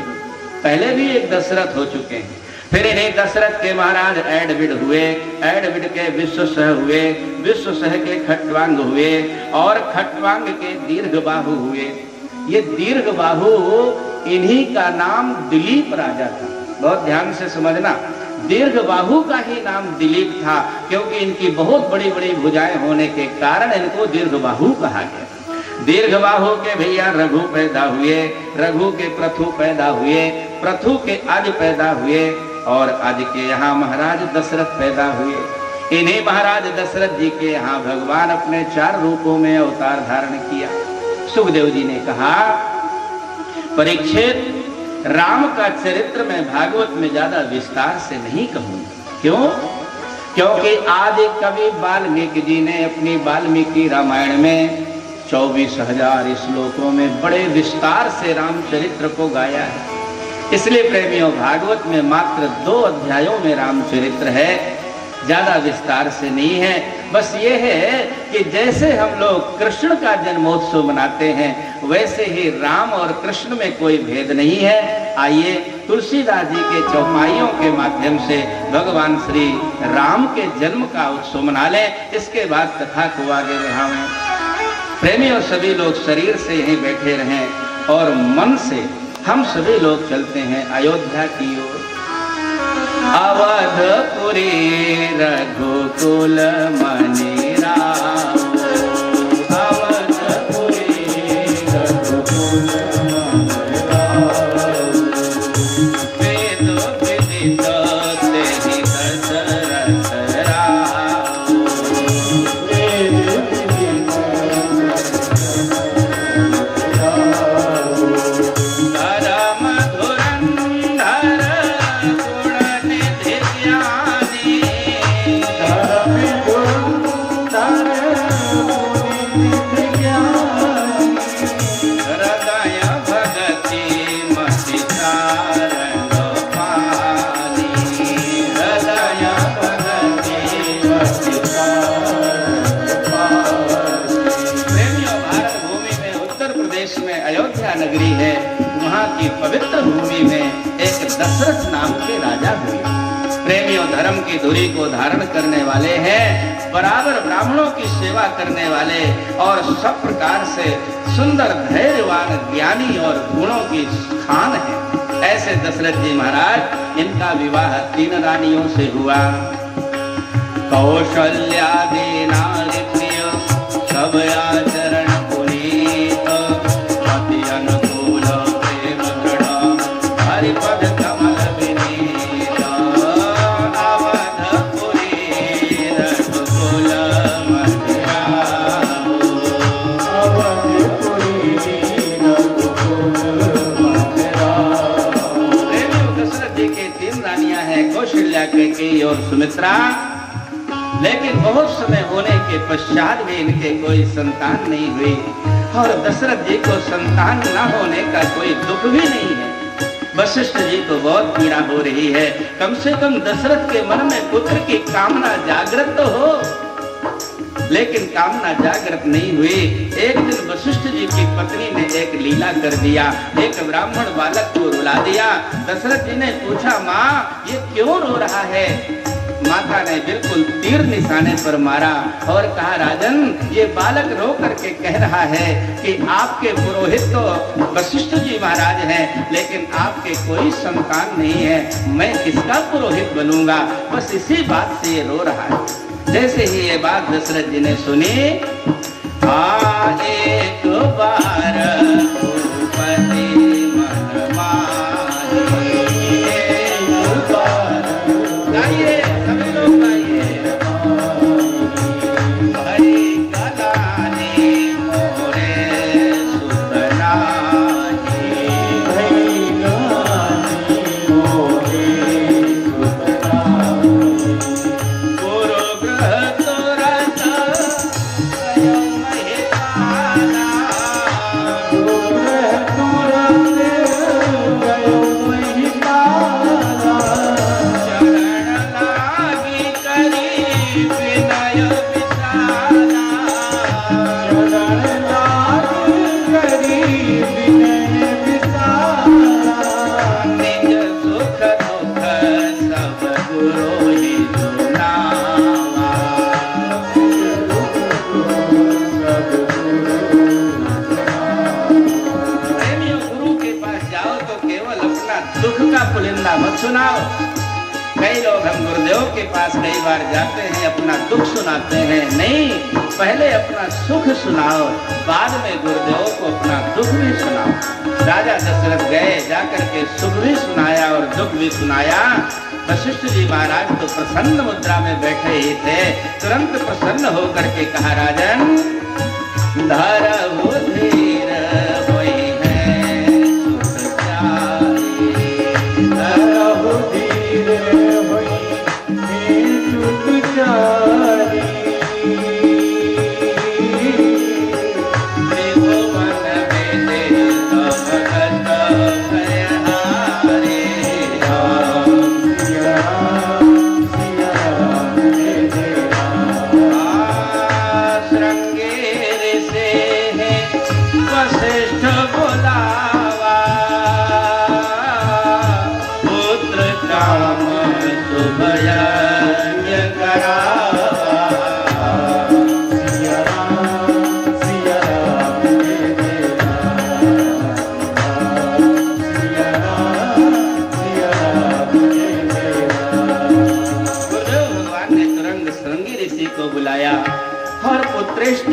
पहले भी एक दशरथ हो चुके हैं। फिर इन्हें दशरथ के महाराज एडविड हुए, एडविड के विश्वसह हुए, विश्वसह के खट्वांग हुए और खट्वांग के दीर्घबाहु हुए। ये दीर्घबाहु, इन्हीं का नाम दिलीप राजा था। बहुत ध्यान से समझना, दीर्घबाहु का ही नाम दिलीप था क्योंकि इनकी बहुत बड़ी बड़ी भुजाएं होने के कारण इनको दीर्घबाहु कहा गया। दीर्घबाहु के भैया रघु पैदा हुए, रघु के प्रथु पैदा हुए, प्रथु के अज पैदा हुए और अज के यहाँ महाराज दशरथ पैदा हुए। इन्हीं महाराज दशरथ जी के यहाँ भगवान अपने 4 रूपों में अवतार धारण किया। सुखदेव जी ने कहा, परीक्षित, राम का चरित्र मैं भागवत में ज्यादा विस्तार से नहीं कहूंगा। क्यों? क्योंकि आदि कवि वाल्मीकि जी ने अपनी वाल्मीकि रामायण में 24,000 श्लोकों में बड़े विस्तार से रामचरित्र को गाया है। इसलिए प्रेमियों, भागवत में मात्र 2 अध्यायों में रामचरित्र है, ज्यादा विस्तार से नहीं है। बस ये है कि जैसे हम लोग कृष्ण का जन्मोत्सव मनाते हैं वैसे ही राम और कृष्ण में कोई भेद नहीं है। आइए तुलसीदास जी के चौपाइयों के माध्यम से भगवान श्री राम के जन्म का उत्सव मना लें। इसके बाद कथा को आगे बढ़ाएं। प्रेमियों, सभी लोग शरीर से यहीं बैठे रहें और मन से हम सभी लोग चलते हैं अयोध्या की ओर। अवधपुरी रघुकुल मनि राम, अवधपुरी रघुकुल मनि राम, वेद विदित तेहि दशरथ राम, वेद विदित पवित्र भूमि में एक दशरथ नाम के राजा हुए। प्रेमियों, धर्म की धुरी को धारण करने वाले हैं, बराबर ब्राह्मणों की सेवा करने वाले और सब प्रकार से सुंदर, धैर्यवान, ज्ञानी और गुणों की खान है। ऐसे दशरथ जी महाराज, इनका विवाह 3 रानियों से हुआ। कौशल्यादि नारी प्रिय, सब आचरण पुनीत, अति अनुकूल प्रेम दृढ़, हरिपद कमल विनीत, अवधपुरी रघुकुल मनि राम, अवधपुरी रघुकुल मनि राम। दशरथ जी के 3 रानियां हैं, कौशल्या, कैकेयी और सुमित्रा। लेकिन बहुत समय होने के पश्चात भी इनके कोई संतान नहीं हुई और दशरथ जी को संतान न होने का कोई दुख भी नहीं है। वशिष्ठ जी को बहुत पीड़ा हो रही है। कम से कम दशरथ के मन में पुत्र की कामना जागृत तो हो, लेकिन कामना जागृत नहीं हुई। एक दिन वशिष्ठ जी की पत्नी ने एक लीला कर दिया, एक ब्राह्मण बालक को रुला दिया। दशरथ जी ने पूछा, माँ ये क्यों रो रहा है? माता ने बिल्कुल तीर निशाने पर मारा और कहा, राजन ये बालक रो करके कह रहा है कि आपके पुरोहित तो वशिष्ठ जी महाराज हैं, लेकिन आपके कोई संतान नहीं है, मैं किसका पुरोहित बनूंगा? बस इसी बात से ये रो रहा है। जैसे ही ये बात दशरथ जी ने सुनी, एक बार भूपति मन माने, एक बार गाइए सभी लोग गाइए, हरि कलानी मोरे सुतना सुनाओ। कई लोग हम गुरुदेव के पास कई बार जाते हैं, अपना दुख सुनाते हैं। नहीं, पहले अपना सुख सुनाओ, बाद में गुरुदेव को अपना दुख भी सुनाओ। राजा दशरथ गए, जाकर के सुख भी सुनाया और दुख भी सुनाया। वशिष्ठ जी महाराज तो प्रसन्न मुद्रा में बैठे ही थे, तुरंत प्रसन्न होकर के कहा, राजन धरहु धीर होई है सुखचारी, धरहु धीर होई है सुखचारी।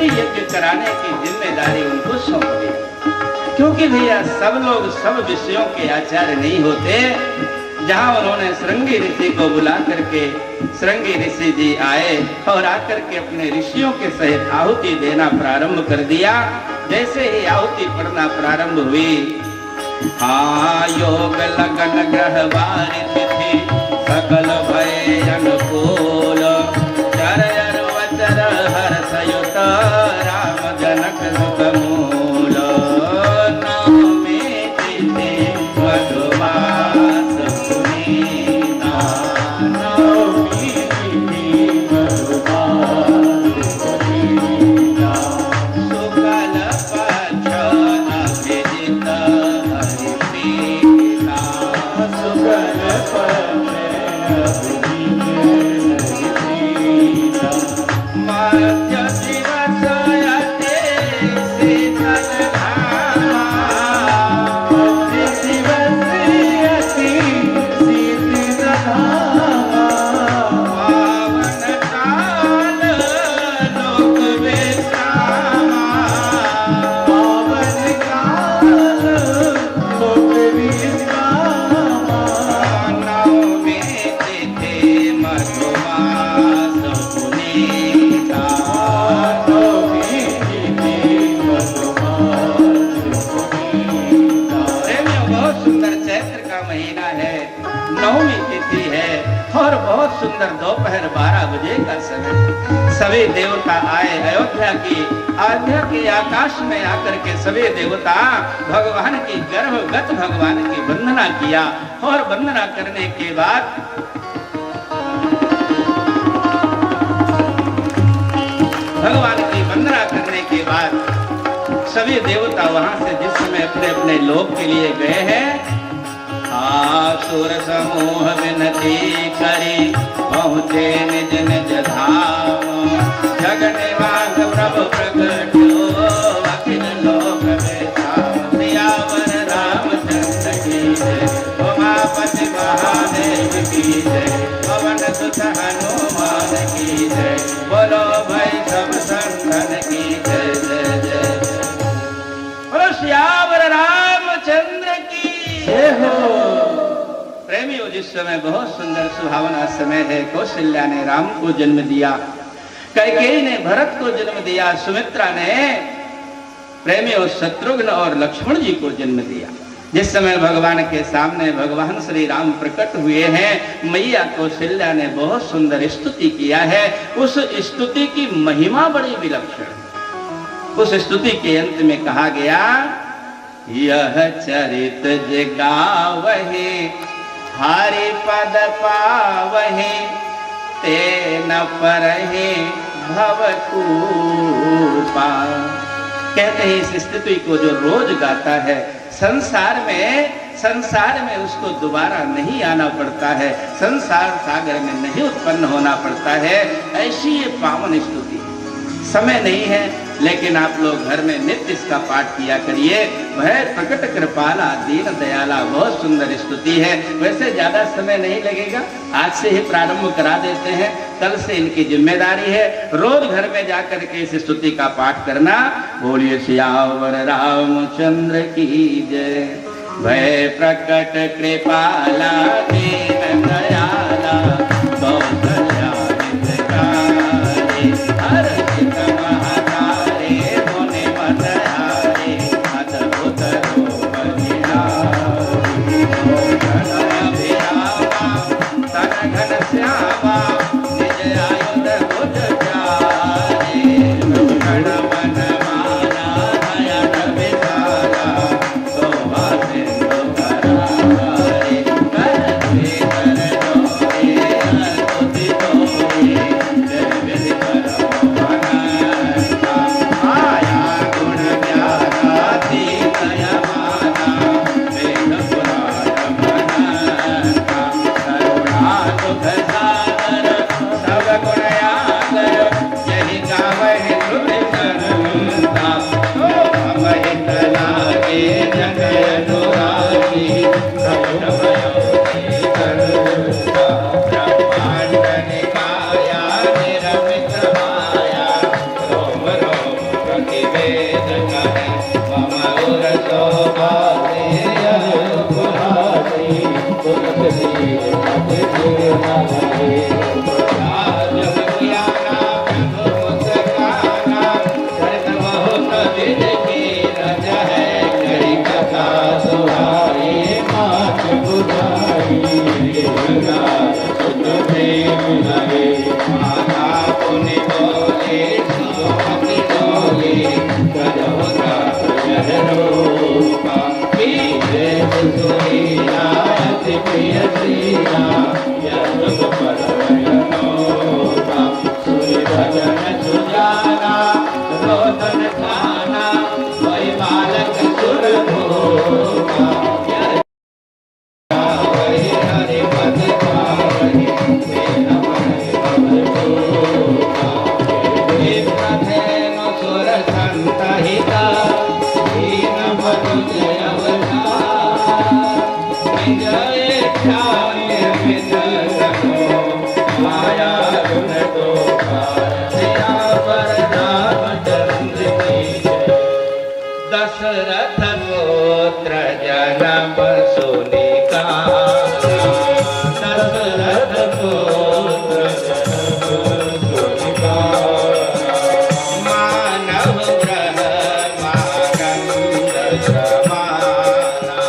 यज्ञ कराने की जिम्मेदारी उनको सौंप दी, क्योंकि भैया सब लोग सब विषयों के आचार्य नहीं होते। जहां उन्होंने श्रृंगी ऋषि को बुला करके, श्रृंगी ऋषि जी आए और आकर के अपने ऋषियों के सहित आहुति देना प्रारंभ कर दिया। जैसे ही आहुति पड़ना प्रारंभ हुई, हाँ योग लगन ग्रह वार तिथि सकल भय अनुकूल, चर वचर हर्षयुत राम जनक सुख मूल, नवमी तिथि मधुमास पुनीता, नवमी तिथि मधुमास पुनीता, शुक्ल पक्ष अभिजित हरिप्रीता, शुक्ल पक्ष मध्य दिवस अति शीतल धामा, मध्य दिवस अति शीतल धामा, पावन काल लोक विश्रामा, पावन काल लोक विश्रामा, नवमी तिथि मधुमास पुनीता, नवमी तिथि मधुमास पुनीता। बहुत सुंदर चैत्र का महीना है, नवमी तिथि है और बहुत सुंदर दोपहर 12 बजे का समय। सभी देवता आए, अयोध्या के आकाश में आकर के सभी देवता भगवान की गर्भगत भगवान की वंदना किया और वंदना करने के बाद भगवान की वंदना करने के बाद सभी देवता वहां से जिस समय अपने अपने लोक के लिए गए हैं, आसुर समूह विनती करी पहुँचे निज निज धाम, जग निवास प्रभु प्रकट हो अखिल लोक में धाम। सियावर रामचंद्र की जय, उमापति महादेव की जय, पवन सुत हनुमान की जय, बोलो भाई सब संतन की जय जय जय जय। बोलो सियावर रामचंद्र की जय हो। प्रेमियों, जिस समय बहुत सुंदर सुहावना समय है, कौशल्या ने राम को जन्म दिया, कैकेयी ने भरत को जन्म दिया, सुमित्रा ने प्रेमियों शत्रुघ्न और लक्ष्मण जी को जन्म दिया। जिस समय भगवान के सामने भगवान श्री राम प्रकट हुए हैं, मैया कौशल्या ने बहुत सुंदर स्तुति किया है। उस स्तुति की महिमा बड़ी विलक्षण। उस स्तुति के अंत में कहा गया, यह चरित जगावहे हरि पद पावहे, तेन परहे भवकूपा। कहते हैं इस स्तुति को जो रोज गाता है, संसार में उसको दोबारा नहीं आना पड़ता है, संसार सागर में नहीं उत्पन्न होना पड़ता है। ऐसी ये पावन स्तुति। समय नहीं है, लेकिन आप लोग घर में नित्य इसका पाठ किया करिए। वह प्रकट कृपाला दीन दयाला, बहुत सुंदर स्तुति है। वैसे ज्यादा समय नहीं लगेगा, आज से ही प्रारंभ करा देते हैं, कल से इनकी जिम्मेदारी है। रोज घर में जाकर के इस स्तुति का पाठ करना। बोलिए सियावर रामचंद्र की जय। भय प्रकट कृपाला दीन दयाला, कौशल्या हितकारी, हर्षित महतारे मुनि मनहारे, अद्भुत रूप निहारी। घन अभिरामा तन घन श्यामा, निज आयुध भुज प्यारे। घन मन माना नयन विशाला, शोभा सिंधु करारे। कर श्रीधर जोड़े अस्तुति तोरे, जय विधि परम अनंता। आया गुण ज्ञानातीत यमाना, वेद पुराण मनंता। करुणा सुख सागर सब गुण आगर, यही गावहि श्रुति संता। तो हम हित लागे जग अनुरागी, प्रभु भयोहि करुणा। ब्रह्मांड निकाया निरमित माया, रोम रोम प्रतिवेद कहे। मम उर शोभा रघुराई, तुलसी मति पूर्ण जब ज्ञाना प्रभु मुस्काना, चरित बहुत विध की रज है। करी कथा सुहाई मात बुझाई, सुत प्रेम लगे। माता पुनि बोले सुमति बोले, गजोता जय रूपा। सुरीला अति प्रिय श्रीला, यह परमयोगा। सुरि भजन सुजाना, रोदन खाना, वही बालक सुर भोगा। वही हरि पद पावहि, तेन मन भोगा। विप्रधेनु सुर संतहिता, दीन बंधु जय अवतार। जय ख्याल विदर्भो, माया गुण दोषार। सियावर रामचंद्र की जय। दशरथ पुत्र जन्म सुनिकारा, दशरथ पुत्र जन्म सुनिकारा। मानव ब्रह्मानंद समाना,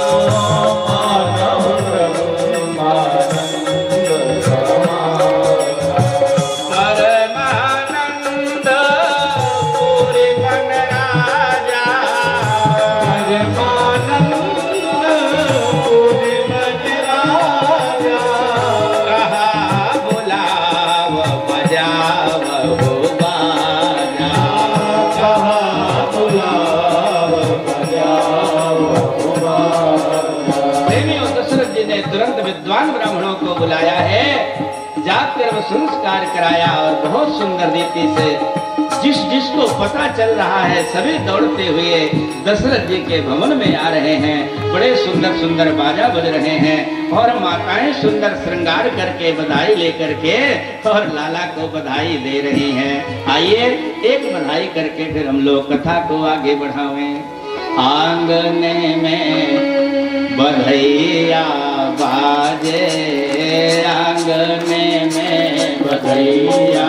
मानव ब्रह्मानंद समाना। परमानंद पूरी मन राजा, परमानंद पूरी मन राजा। कहा बुलाव बजाव हो बाजा, कहा बुलाव बजाव हो बाजा। प्रेमियों, दशरथ जी ने तुरंत विद्वान ब्राह्मणों को बुलाया है, जाकर वो संस्कार कराया और बहुत सुंदर रीति से जिसको पता चल रहा है सभी दौड़ते हुए दशरथ जी के भवन में आ रहे हैं। बड़े सुंदर सुंदर बाजा बज रहे हैं और माताएं सुंदर श्रृंगार करके बधाई लेकर के और लाला को बधाई दे रही हैं। आइए एक बधाई करके फिर हम लोग कथा को आगे बढ़ावें। आंगने में बधैया बाजे, आंगने में बधैया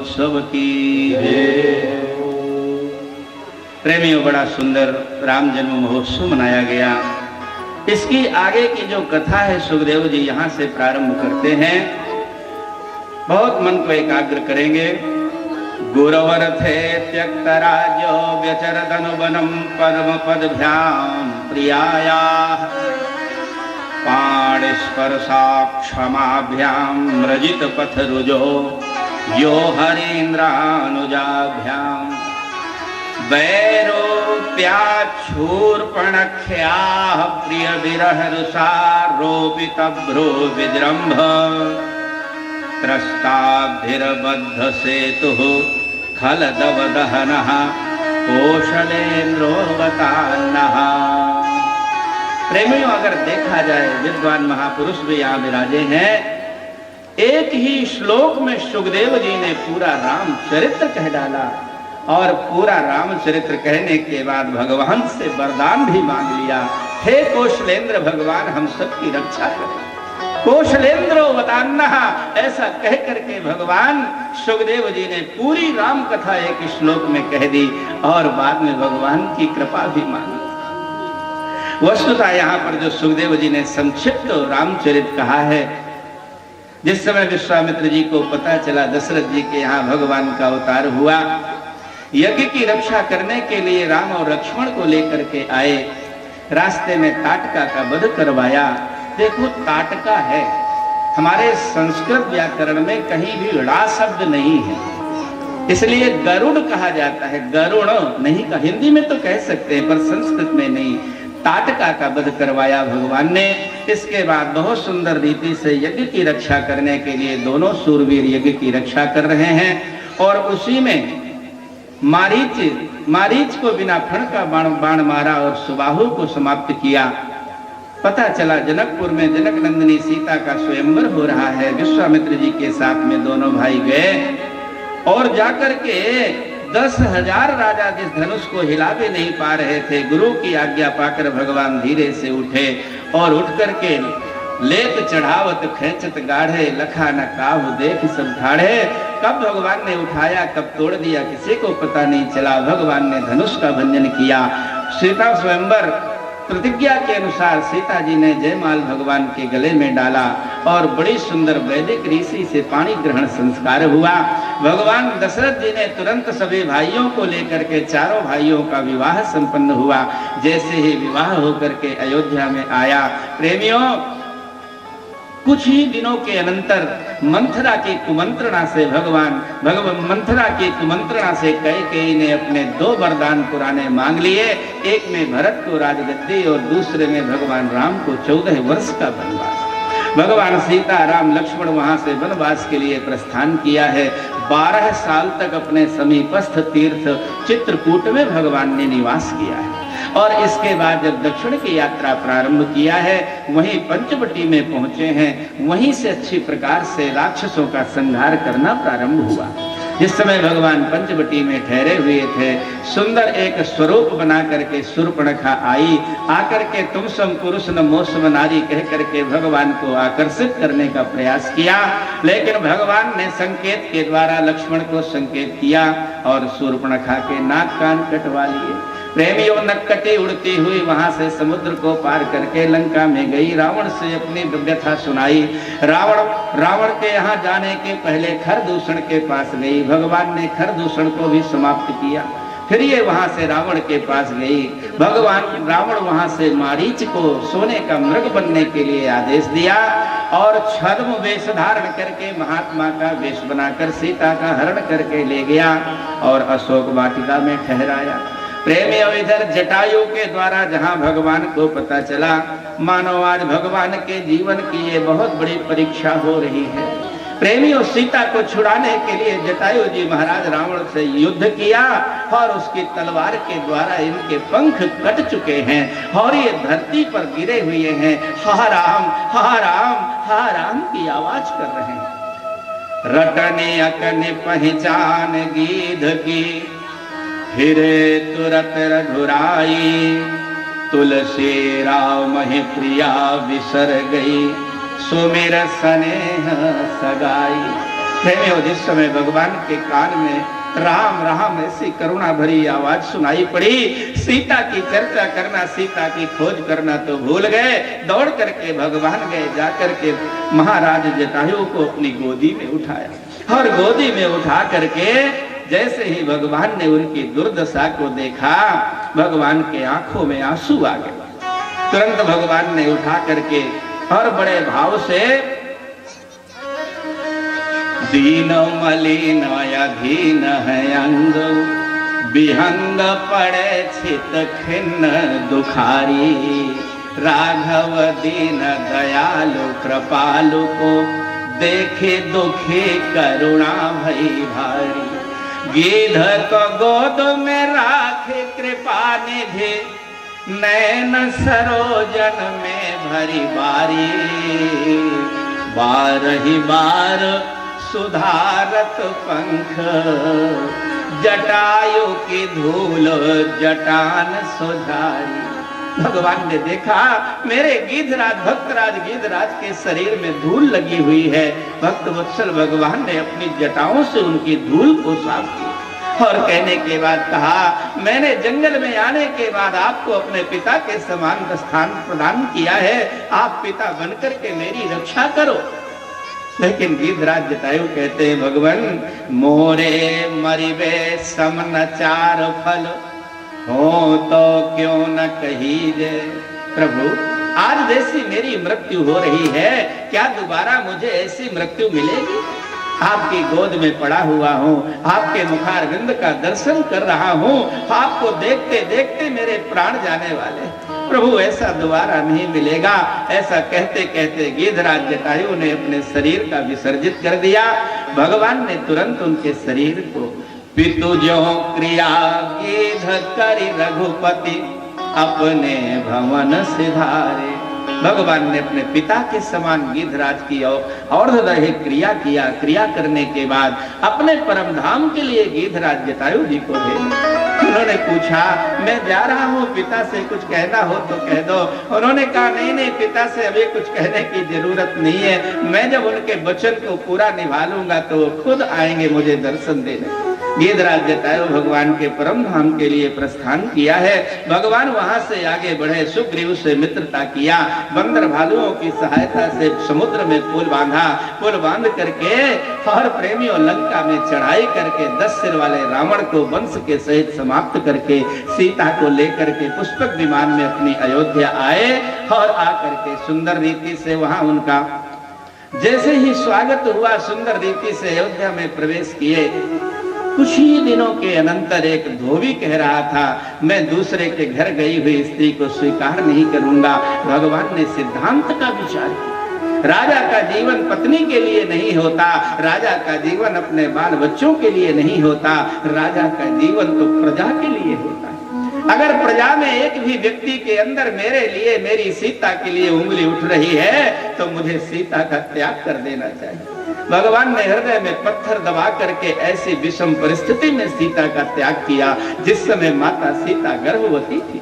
महोत्सव की प्रेमियों, बड़ा सुंदर राम जन्म महोत्सव मनाया गया। इसकी आगे की जो कथा है सुखदेव जी यहाँ से प्रारंभ करते हैं। बहुत मन को एकाग्र करेंगे। गुरवर थे त्यक्त राज्यो व्यचरदनु वनम परम पदभ्याम प्रियाया पाणिस्पर्शा क्षमाभ्याम रजित पथ रुजो यो हरीन्द्रानुजाभ्याम वैरोप्याच्छूर्पणख्याः प्रिय विरह रुषारोपितभ्रो विजृंभ त्रस्ताब्धिर्बद्ध सेतुः खलदवदहनः कौशलेन्द्रोऽवतान्नः। प्रेमियों, अगर देखा जाए विद्वान महापुरुष भी यहाँ विराजे हैं। एक ही श्लोक में सुखदेव जी ने पूरा रामचरित्र कह डाला और पूरा रामचरित्र कहने के बाद भगवान से वरदान भी मांग लिया। हे कौशलेंद्र भगवान, हम सबकी रक्षा करें। कौशलेंद्रो वतान्ना, ऐसा कह करके भगवान सुखदेव जी ने पूरी राम कथा एक श्लोक में कह दी और बाद में भगवान की कृपा भी मांगी। वस्तुतः यहाँ पर जो सुखदेव जी ने संक्षिप्त रामचरित कहा है, जिस समय विश्वामित्र जी को पता चला दशरथ जी के यहाँ भगवान का अवतार हुआ, यज्ञ की रक्षा करने के लिए राम और लक्ष्मण को लेकर के आए। रास्ते में ताटका का वध करवाया। देखो, ताटका है, हमारे संस्कृत व्याकरण में कहीं भी ड़ा शब्द नहीं है, इसलिए गरुड़ कहा जाता है। गरुड़ नहीं का हिंदी में तो कह सकते हैं, पर संस्कृत में नहीं। ताटका का वध करवाया भगवान ने। इसके बाद बहुत सुंदर रीति से यज्ञ की रक्षा करने के लिए दोनों सूरवीर यज्ञ की रक्षा कर रहे हैं। और उसी में मारीच को बिना फण का बाण मारा और सुबाहु को समाप्त किया। पता चला जनकपुर में जनक नंदिनी सीता का स्वयंवर हो रहा है। विश्वामित्र जी के साथ में दोनों भाई गए और जाकर के 10,000 राजा जिस धनुष को हिला भी नहीं पा रहे थे, गुरु की आज्ञा पाकर भगवान धीरे से उठे और उठ करके लेत चढ़ावत खेचत गाढ़े लखा न काहू देख सब ठाढ़े। कब भगवान ने उठाया, कब तोड़ दिया, किसी को पता नहीं चला। भगवान ने धनुष का भंजन किया। सीता स्वयंवर प्रतिज्ञा के अनुसार सीता जी ने जयमाल भगवान के गले में डाला और बड़ी सुंदर वैदिक ऋषि से पाणी ग्रहण संस्कार हुआ। भगवान दशरथ जी ने तुरंत सभी भाइयों को लेकर के चारों भाइयों का विवाह संपन्न हुआ। जैसे ही विवाह होकर के अयोध्या में आया, प्रेमियों, कुछ ही दिनों के अनंतर मंथरा की कुमंत्रणा से मंथरा की कुमंत्रणा से कैकेयी ने अपने 2 वरदान पुराने मांग लिए। एक में भरत को राजगद्दी और दूसरे में भगवान राम को 14 वर्ष का वनवास। भगवान सीता राम लक्ष्मण वहां से वनवास के लिए प्रस्थान किया है। 12 साल तक अपने समीपस्थ तीर्थ चित्रकूट में भगवान ने निवास किया है। और इसके बाद जब दक्षिण की यात्रा प्रारंभ किया है, वहीं पंचवटी में पहुंचे हैं। वहीं से अच्छी प्रकार से राक्षसों का संहार करना प्रारंभ हुआ। जिस समय भगवान पंचवटी में ठहरे हुए थे, सुंदर एक स्वरूप बना करके शूर्पणखा आई। आकर के तुम सम पुरुष न मोसम नारी कह करके भगवान को आकर्षित करने का प्रयास किया, लेकिन भगवान ने संकेत के द्वारा लक्ष्मण को संकेत किया और शूर्पणखा के नाक कान कटवा लिए। प्रेमियों, नक्कटी उड़ती हुई वहां से समुद्र को पार करके लंका में गई। रावण से अपनी व्यथा सुनाई। रावण के यहाँ जाने के पहले खरदूषण के पास गई। भगवान ने खरदूषण को भी समाप्त किया। फिर ये वहां से रावण के पास गई। रावण वहां से मारीच को सोने का मृग बनने के लिए आदेश दिया और छद्म वेश धारण करके महात्मा का वेश बनाकर सीता का हरण करके ले गया और अशोक वाटिका में ठहराया। प्रेमियों, इधर जटायु के द्वारा जहां भगवान को पता चला, मानो आज भगवान के जीवन की ये बहुत बड़ी परीक्षा हो रही है। प्रेमियों, सीता को छुड़ाने के लिए जटायु जी महाराज रावण से युद्ध किया और उसकी तलवार के द्वारा इनके पंख कट चुके हैं और ये धरती पर गिरे हुए हैं। हा राम, हा राम, हा राम की आवाज कर रहे हैं। रटने अकने पहचान गीध की, फिरे तुरत रघुराई, तुलसी राम ही प्रिया विसर गई, सुमिर स्नेह सगाई। प्रेमियों, जिस समय भगवान के कान में राम राम ऐसी करुणा भरी आवाज सुनाई पड़ी, सीता की चर्चा करना, सीता की खोज करना तो भूल गए। दौड़ करके भगवान गए, जाकर के महाराज जटायु को अपनी गोदी में उठाया और गोदी में उठा करके जैसे ही भगवान ने उनकी दुर्दशा को देखा, भगवान के आंखों में आंसू आ गए। तुरंत भगवान ने उठा करके और बड़े भाव से दीन मलिन अधीन है अंग, विहंग पड़े छित खिन्न दुखारी, राघव दीन दयालु कृपालु को देखे दुखी करुणा भई भारी, गिध को गोद में राखे कृपा निधि, नैन सरोजन में भरी बारी, बार ही बार सुधारत पंख, जटायु की धूल जटान सुधारी। भगवान ने देखा मेरे गिद्धराज भक्तराज गिद्धराज के शरीर में धूल लगी हुई है। भक्त वत्सल भगवान ने अपनी जटाओं से उनकी धूल को साफ किया और कहने के बाद कहा, मैंने जंगल में आने के बाद आपको अपने पिता के समान स्थान प्रदान किया है, आप पिता बनकर के मेरी रक्षा करो। लेकिन गिद्धराज जटायु कहते हैं, भगवान मोरे मरिबे समन चार फल, हो तो क्यों न कहीजे। प्रभु, आज जैसी मेरी मृत्यु हो रही है, क्या दोबारा मुझे ऐसी मृत्यु मिलेगी? आपकी गोद में पड़ा हुआ हूँ, आपके मुखारविंद का दर्शन कर रहा हूँ, आपको देखते देखते मेरे प्राण जाने वाले। प्रभु, ऐसा दोबारा नहीं मिलेगा। ऐसा कहते कहते गिद्धराज जटायु ने अपने शरीर का विसर्जित कर दिया। भगवान ने तुरंत उनके शरीर को पितु जो क्रिया गिद्ध करि रघुपति, अपने भवन सिधारे। भगवान ने अपने पिता के समान गिद्धराज की और्ध्वदेह क्रिया किया। क्रिया करने के बाद अपने परम धाम के लिए गिद्धराज जटायु जी को भेजा। उन्होंने पूछा, मैं जा रहा हूँ, पिता से कुछ कहना हो तो कह दो। उन्होंने कहा, नहीं नहीं, पिता से अभी कुछ कहने की जरूरत नहीं है, मैं जब उनके वचन को पूरा निभा लूंगा तो वो खुद आएंगे मुझे दर्शन देने। गिद्धराज जटायु भगवान के परम धाम के लिए प्रस्थान किया है। भगवान वहां से आगे बढ़े, सुग्रीव से मित्रता किया, बंदर भालुओं की सहायता से समुद्र में पुल बांधा, पुल बांध करके और प्रेमियों लंका में चढ़ाई करके 10 सिर वाले रावण को वंश के सहित समाप्त करके सीता को लेकर के पुष्पक विमान में अपनी अयोध्या आए और आकर के सुंदर रीति से वहां उनका जैसे ही स्वागत हुआ, सुंदर रीति से अयोध्या में प्रवेश किए। कुछ ही दिनों के अनंतर एक धोबी कह रहा था, मैं दूसरे के घर गई हुई स्त्री को स्वीकार नहीं करूंगा। भगवान ने सिद्धांत का विचार किया। राजा का जीवन पत्नी के लिए नहीं होता, राजा का जीवन अपने बाल बच्चों के लिए नहीं होता, राजा का जीवन तो प्रजा के लिए होता है। अगर प्रजा में एक भी व्यक्ति के अंदर मेरे लिए, मेरी सीता के लिए उंगली उठ रही है तो मुझे सीता का त्याग कर देना चाहिए। भगवान ने हृदय में पत्थर दबा करके ऐसी विषम परिस्थिति में सीता का त्याग किया जिस समय माता सीता गर्भवती थी।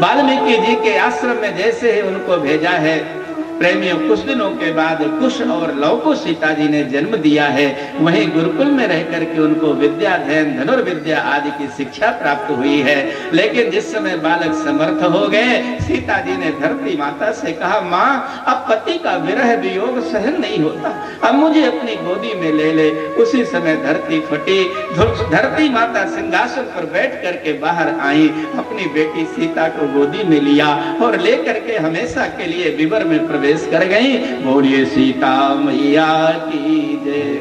वाल्मीकि जी के आश्रम में जैसे ही उनको भेजा है, प्रेमियों, कुछ दिनों के बाद कुश और लव को सीता जी ने जन्म दिया है। वहीं गुरुकुल में रह करके उनको विद्या, अध्ययन, धनुर्विद्या आदि की शिक्षा प्राप्त हुई है। लेकिन जिस समय बालक समर्थ हो गए, सीता जी ने धरती माता से कहा, माँ, अब पति का विरह वियोग सहन नहीं होता, अब मुझे अपनी गोदी में ले ले। उसी समय धरती फटी। धरती माता सिंहासन पर बैठ करके बाहर आई, अपनी बेटी सीता को गोदी में लिया और लेकर के हमेशा के लिए विवर में प्रवेश कर गई। बोलिए सीता मैया की जय।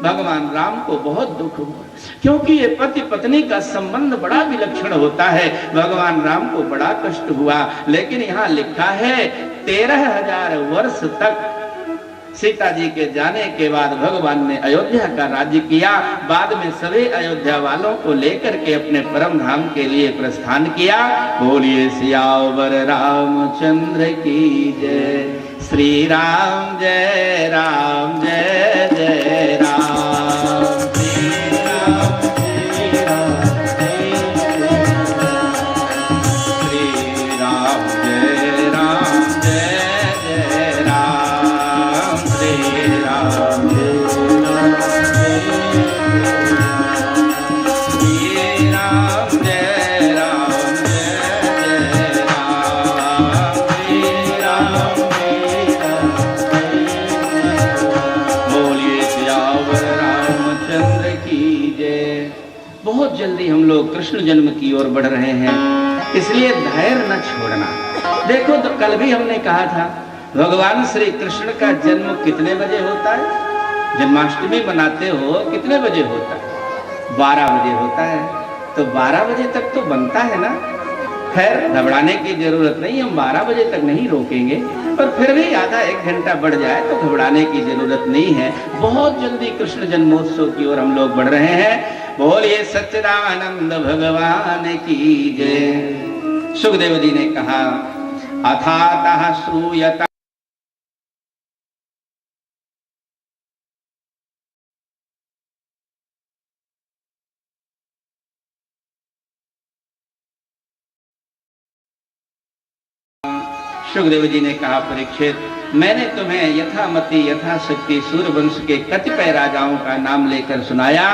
भगवान राम को बहुत दुख हुआ, क्योंकि ये पति पत्नी का संबंध बड़ा विलक्षण होता है। भगवान राम को बड़ा कष्ट हुआ। लेकिन यहाँ लिखा है 13,000 वर्ष तक सीता जी के जाने के बाद भगवान ने अयोध्या का राज्य किया। बाद में सभी अयोध्या वालों को लेकर के अपने परम धाम के लिए प्रस्थान किया। बोलिए सियावर रामचंद्र की जय। श्री राम जय राम, जय जय राम। जल्दी हम लोग कृष्ण जन्म की ओर बढ़ रहे हैं, इसलिए धैर्य न छोड़ना। देखो तो कल भी हमने कहा था भगवान श्री कृष्ण का जन्म कितने बजे होता है? जन्माष्टमी मनाते हो कितने बजे होता है? 12 बजे होता है। तो 12 बजे तक तो बनता है ना। खैर घबराने की जरूरत नहीं, हम 12 बजे तक नहीं रोकेंगे, पर फिर भी आधा 1 घंटा बढ़ जाए तो घबराने की जरूरत नहीं है। बहुत जल्दी कृष्ण जन्मोत्सव की ओर हम लोग बढ़ रहे हैं। बोलिए सच्चिदानंद भगवान की जय। सुखदेव जी ने कहा अथातः श्रूयता सुखदेव जी ने कहा परीक्षित, मैंने तुम्हें यथामति यथाशक्ति सूर्यवंश के कतिपय राजाओं का नाम लेकर सुनाया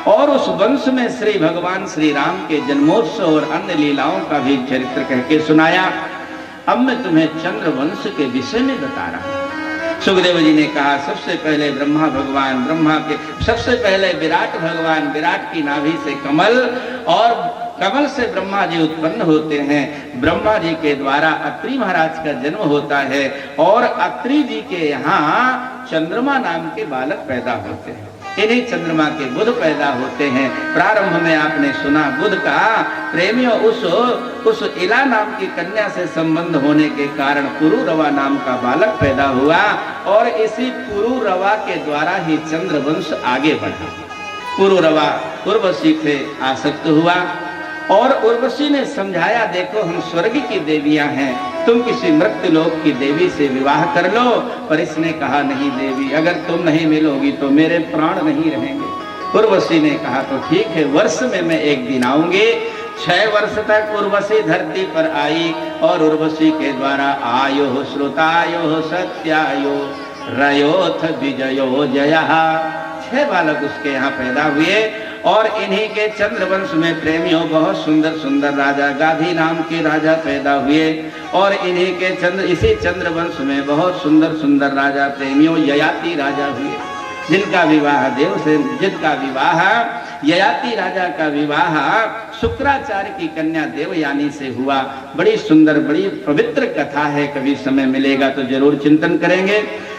और उस वंश में श्री भगवान श्री राम के जन्मोत्सव और अन्य लीलाओं का भी चरित्र कह के सुनाया। अब मैं तुम्हें चंद्रवंश के विषय में बता रहा हूं। सुखदेव जी ने कहा सबसे पहले ब्रह्मा भगवान, ब्रह्मा के सबसे पहले विराट भगवान, विराट की नाभि से कमल और कमल से ब्रह्मा जी उत्पन्न होते हैं। ब्रह्मा जी के द्वारा अत्रि महाराज का जन्म होता है और अत्रि जी के यहाँ चंद्रमा नाम के बालक पैदा होते हैं। इन्हीं चंद्रमा के बुध पैदा होते हैं। प्रारंभ में आपने सुना बुध का प्रेमियों उस इला नाम की कन्या से संबंध होने के कारण पुरुरवा नाम का बालक पैदा हुआ और इसी पुरुरवा के द्वारा ही चंद्रवंश आगे बढ़ा। पुरुरवा उर्वशी से आसक्त हुआ और उर्वशी ने समझाया देखो हम स्वर्ग की देवियां हैं, तुम किसी मृत्यु लोक की देवी से विवाह कर लो। पर इसने कहा नहीं देवी, अगर तुम नहीं मिलोगी तो मेरे प्राण नहीं रहेंगे। उर्वशी ने कहा तो ठीक है, वर्ष में मैं एक दिन आऊंगी। 6 वर्ष तक उर्वशी धरती पर आई और उर्वशी के द्वारा आयो श्रुतायो सत्यायो रयोथ विजयो जया 6 बालक उसके यहाँ पैदा हुए और इन्हीं के चंद्रवंश में प्रेमियों बहुत सुंदर सुंदर राजा गाधी नाम के राजा पैदा हुए और इन्हीं के इसी चंद्रवंश में बहुत सुंदर सुंदर राजा प्रेमियों ययाति राजा हुए, जिनका विवाह ययाति राजा का विवाह शुक्राचार्य की कन्या देवयानी से हुआ। बड़ी सुंदर बड़ी पवित्र कथा है, कभी समय मिलेगा तो जरूर चिंतन करेंगे।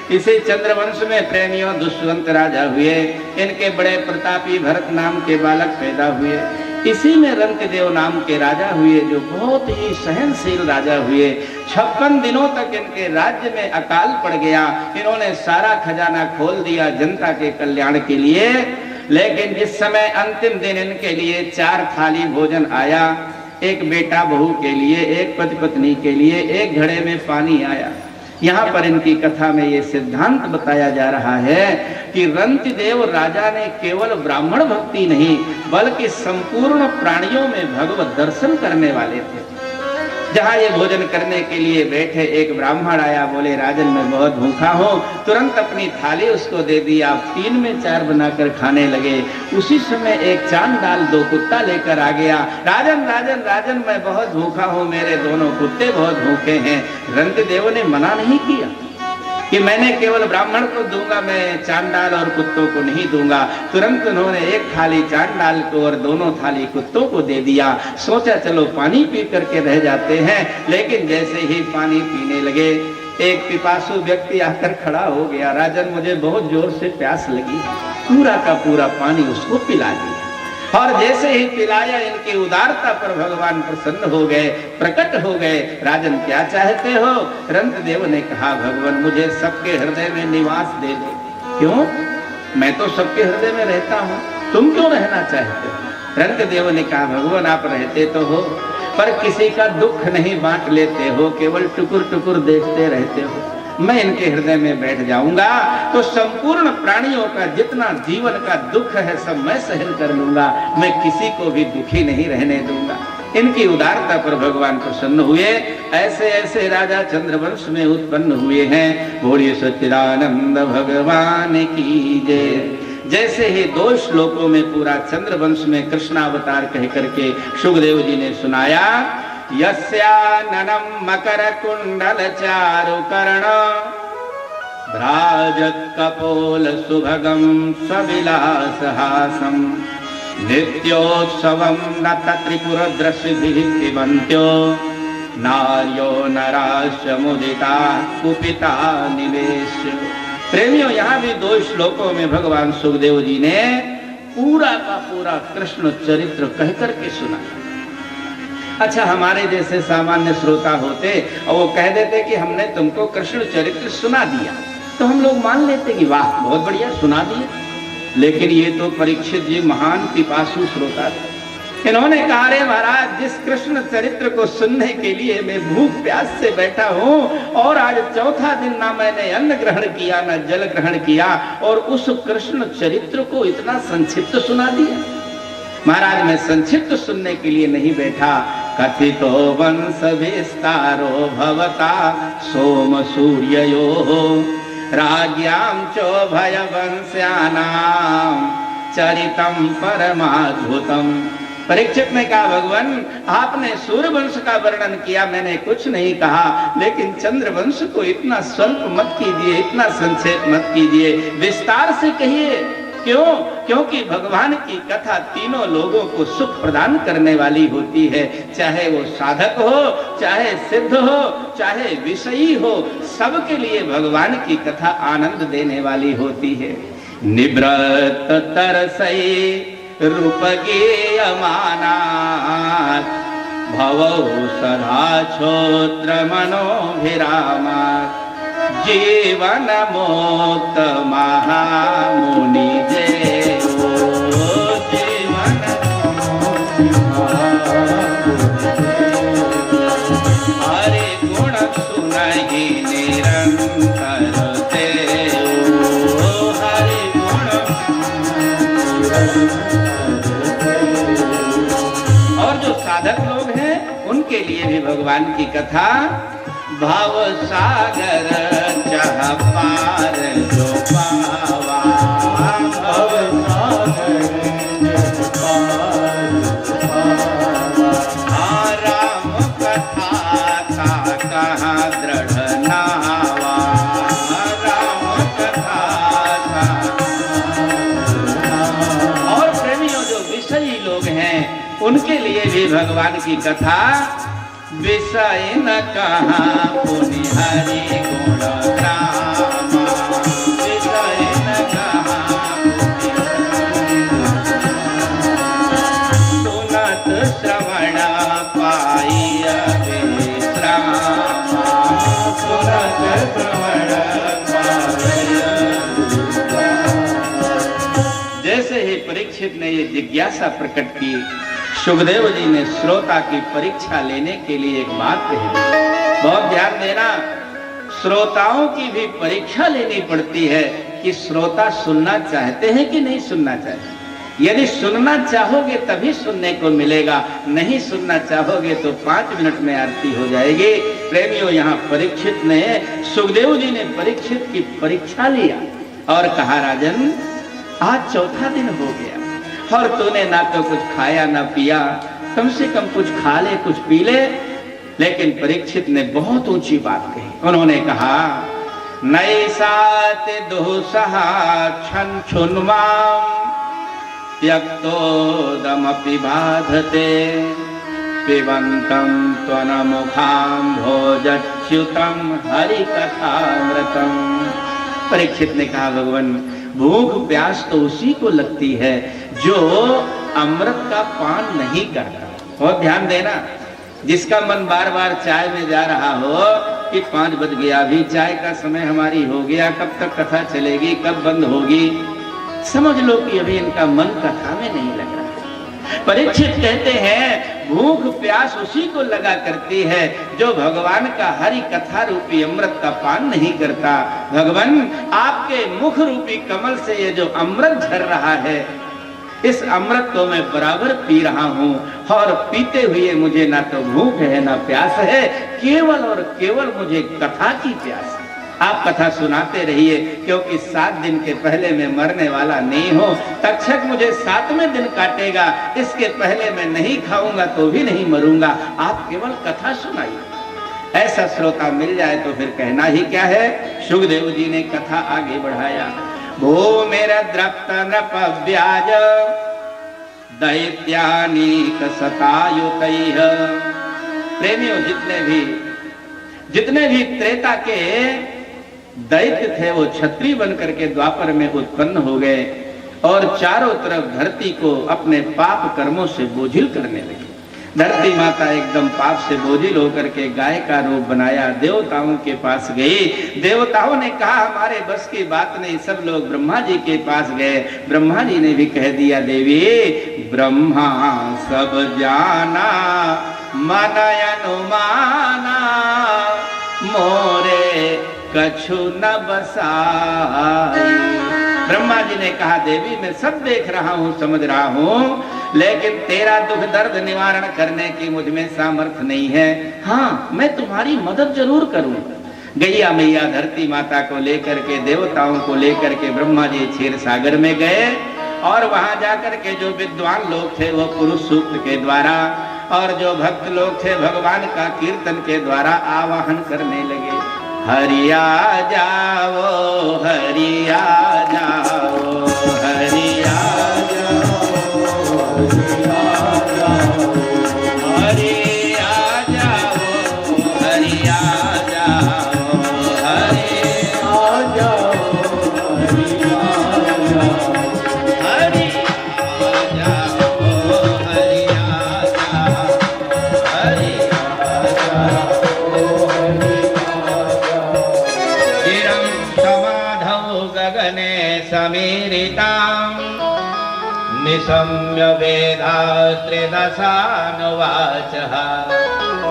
इसी चंद्रवंश में प्रेमियों दुष्यंत राजा हुए, इनके बड़े प्रतापी भरत नाम के बालक पैदा हुए। इसी में रंतदेव नाम के राजा हुए जो बहुत ही सहनशील राजा हुए। 56 दिनों तक इनके राज्य में अकाल पड़ गया। इन्होंने सारा खजाना खोल दिया जनता के कल्याण के लिए, लेकिन जिस समय अंतिम दिन इनके लिए 4 थाली भोजन आया, एक बेटा बहू के लिए, एक पति पत्नी के लिए, एक घड़े में पानी आया। यहाँ पर इनकी कथा में ये सिद्धांत बताया जा रहा है कि रंतिदेव राजा ने केवल ब्राह्मण भक्ति नहीं बल्कि संपूर्ण प्राणियों में भगवत दर्शन करने वाले थे। जहाँ ये भोजन करने के लिए बैठे, एक ब्राह्मण आया, बोले राजन मैं बहुत भूखा हूँ। तुरंत अपनी थाली उसको दे दी, आप 3 में 4 बनाकर खाने लगे। उसी समय एक चांडाल 2 कुत्ता लेकर आ गया। राजन राजन राजन मैं बहुत भूखा हूँ, मेरे दोनों कुत्ते बहुत भूखे हैं। रंतदेव ने मना नहीं किया कि मैंने केवल ब्राह्मण को दूंगा, मैं चांडाल और कुत्तों को नहीं दूंगा। तुरंत उन्होंने एक थाली चांडाल को और दोनों थाली कुत्तों को दे दिया। सोचा चलो पानी पी करके रह जाते हैं, लेकिन जैसे ही पानी पीने लगे एक पिपासु व्यक्ति आकर खड़ा हो गया। राजन मुझे बहुत जोर से प्यास लगी, पूरा का पूरा पानी उसको पिला दिया और जैसे ही पिलाया इनकी उदारता पर भगवान प्रसन्न हो गए, प्रकट हो गए। राजन क्या चाहते हो? रंतदेव ने कहा भगवान मुझे सबके हृदय में निवास दे दो। क्यों? मैं तो सबके हृदय में रहता हूँ, तुम क्यों रहना चाहते हो? रंतदेव ने कहा भगवान आप रहते तो हो पर किसी का दुख नहीं बांट लेते हो, केवल टुकुर टुकुर देखते रहते हो। मैं इनके हृदय में बैठ जाऊंगा तो संपूर्ण प्राणियों का जितना जीवन का दुख है सब मैं सहन कर लूंगा, मैं किसी को भी दुखी नहीं रहने दूंगा। इनकी उदारता पर भगवान प्रसन्न हुए। ऐसे ऐसे राजा चंद्रवंश में उत्पन्न हुए हैं। बोलिए सच्चिदानंद भगवान की जय। जैसे ही 2 श्लोकों में पूरा चंद्रवंश में कृष्णावतार कह करके सुखदेव जी ने सुनाया। यस्याननं मकर कुंडल चारु कर्ण भ्राजत कपोल सुभगम सविलास हासम नित्योत्सवं नत त्रिपुरद्रष्टिभिः पिबन्त्यो नार्यो नराश्च मुदिता कुपिता निवेश। प्रेमियों, यहाँ भी 2 श्लोकों में भगवान सुखदेव जी ने पूरा का पूरा कृष्ण चरित्र कहकर के सुना। अच्छा, हमारे जैसे सामान्य श्रोता होते और वो कह देते कि हमने तुमको कृष्ण चरित्र सुना दिया, तो हम लोग मान लेते कि वाह बहुत बढ़िया सुना दिया। लेकिन ये तो परीक्षित जी महान पिपासु श्रोता थे। इन्होंने कहा, रे महाराज, जिस कृष्ण चरित्र को सुनने के लिए मैं भूख प्यास से बैठा हूँ और आज चौथा दिन ना मैंने अन्न ग्रहण किया ना जल ग्रहण किया, और उस कृष्ण चरित्र को इतना संक्षिप्त सुना दिया। महाराज, मैं संक्षिप्त सुनने के लिए नहीं बैठा। कथितो वंश विस्तारो भवता सोम सूर्ययोः राज्ञां चोभय वंश्यानां चरितं परमाद्भुतम्। परीक्षित ने कहा, भगवान आपने सूर्य वंश का वर्णन किया, मैंने कुछ नहीं कहा, लेकिन चंद्र वंश को इतना स्वल्प मत कीजिए, इतना संक्षेप मत कीजिए, विस्तार से कहिए। क्यों? क्योंकि भगवान की कथा तीनों लोगों को सुख प्रदान करने वाली होती है, चाहे वो साधक हो, चाहे सिद्ध हो, चाहे विषयी हो, सबके लिए भगवान की कथा आनंद देने वाली होती है। निवृत्त तरसई रूप गीयमानात् भवौ सदा क्षोत्र मनोभिरामात् जीवन मुक्त महामुनि देवो जीवन हरि गुण सुनहि निरंतर देवो हरि गुण। और जो साधक लोग हैं उनके लिए भी भगवान की कथा भव सागर चह पार जो पावा भव सागर राम कथा का कहाँ दृढ़ नावा राम कथा का। और प्रेमियों, जो विषयी लोग हैं उनके लिए भी भगवान की कथा विषय न कहा पुनि हरि गुण रामा विषय न कहा सुनत श्रवण पाई विश्रामा सुनत श्रवण पाई। जैसे ही परीक्षित ने ये जिज्ञासा प्रकट की, सुखदेव जी ने श्रोता की परीक्षा लेने के लिए एक बात कही। बहुत ध्यान देना, श्रोताओं की भी परीक्षा लेनी पड़ती है कि श्रोता सुनना चाहते हैं कि नहीं सुनना चाहते। यदि सुनना चाहोगे तभी सुनने को मिलेगा, नहीं सुनना चाहोगे तो 5 मिनट में आरती हो जाएगी। प्रेमियों, यहाँ परीक्षित ने, सुखदेव जी ने परीक्षित की परीक्षा लिया और कहा, राजन आज चौथा दिन हो गया और तूने ना तो कुछ खाया ना पिया, कम से कम कुछ खा ले कुछ पी ले। लेकिन परीक्षित ने बहुत ऊंची बात कही। उन्होंने कहा, नैसात दुःसहा क्षण क्षुन्वाम त्यक्तोदमपि बाधते पिबन्तं त्वनमुखां भोजच्युतं हरिकथामृतं। परीक्षित ने कहा, भगवान भूख प्यास तो उसी को लगती है जो अमृत का पान नहीं करता। और ध्यान देना, जिसका मन बार बार चाय में जा रहा हो कि 5 बज गया, अभी चाय का समय हमारी हो गया, कब तक कथा चलेगी, कब बंद होगी, समझ लो कि अभी इनका मन कथा में नहीं लग रहा। परीक्षित कहते हैं, भूख प्यास उसी को लगा करती है जो भगवान का हरि कथा रूपी अमृत का पान नहीं करता। भगवान आपके मुख रूपी कमल से ये जो अमृत झर रहा है, इस अमृत को मैं बराबर पी रहा हूँ और पीते हुए मुझे ना तो भूख है ना प्यास है, केवल और केवल मुझे कथा की प्यास है। आप कथा सुनाते रहिए, क्योंकि 7 दिन के पहले मैं मरने वाला नहीं हूँ। तक्षक मुझे 7वें दिन काटेगा, इसके पहले मैं नहीं खाऊंगा तो भी नहीं मरूंगा। आप केवल कथा सुनाइए। ऐसा श्रोता मिल जाए तो फिर कहना ही क्या है। सुखदेव जी ने कथा आगे बढ़ाया। भूमिर द्रप्त नृप व्याज दैत्यानीक शतायुतैः। प्रेमियों, जितने भी त्रेता के दैत्य थे वो छत्री बनकर के द्वापर में उत्पन्न हो गए और चारों तरफ धरती को अपने पाप कर्मों से बोझिल करने लगे। धरती माता एकदम पाप से बोझिल होकर के गाय का रूप बनाया, देवताओं के पास गई। देवताओं ने कहा हमारे बस की बात नहीं, सब लोग ब्रह्मा जी के पास गए। ब्रह्मा जी ने भी कह दिया देवी ब्रह्मा सब जाना मन अनुमाना मोरे कछु न बसाई। ब्रह्मा जी ने कहा देवी मैं सब देख रहा हूँ, समझ रहा हूँ, लेकिन तेरा दुख दर्द निवारण करने की मुझ में सामर्थ्य नहीं है। हाँ, मैं तुम्हारी मदद जरूर करूंगा। गैया मैया धरती माता को लेकर के, देवताओं को लेकर के ब्रह्मा जी क्षीर सागर में गए और वहां जाकर के जो विद्वान लोग थे वो पुरुष सूक्त के द्वारा और जो भक्त लोग थे भगवान का कीर्तन के द्वारा आवाहन करने लगे। हरिया जाओ, हरिया जाओ, हरिया जाओ, हरिया जाओ, हरिया जाओ, हरिया जाओ, निशम्य वेदास्त्रिदशानुवाचः।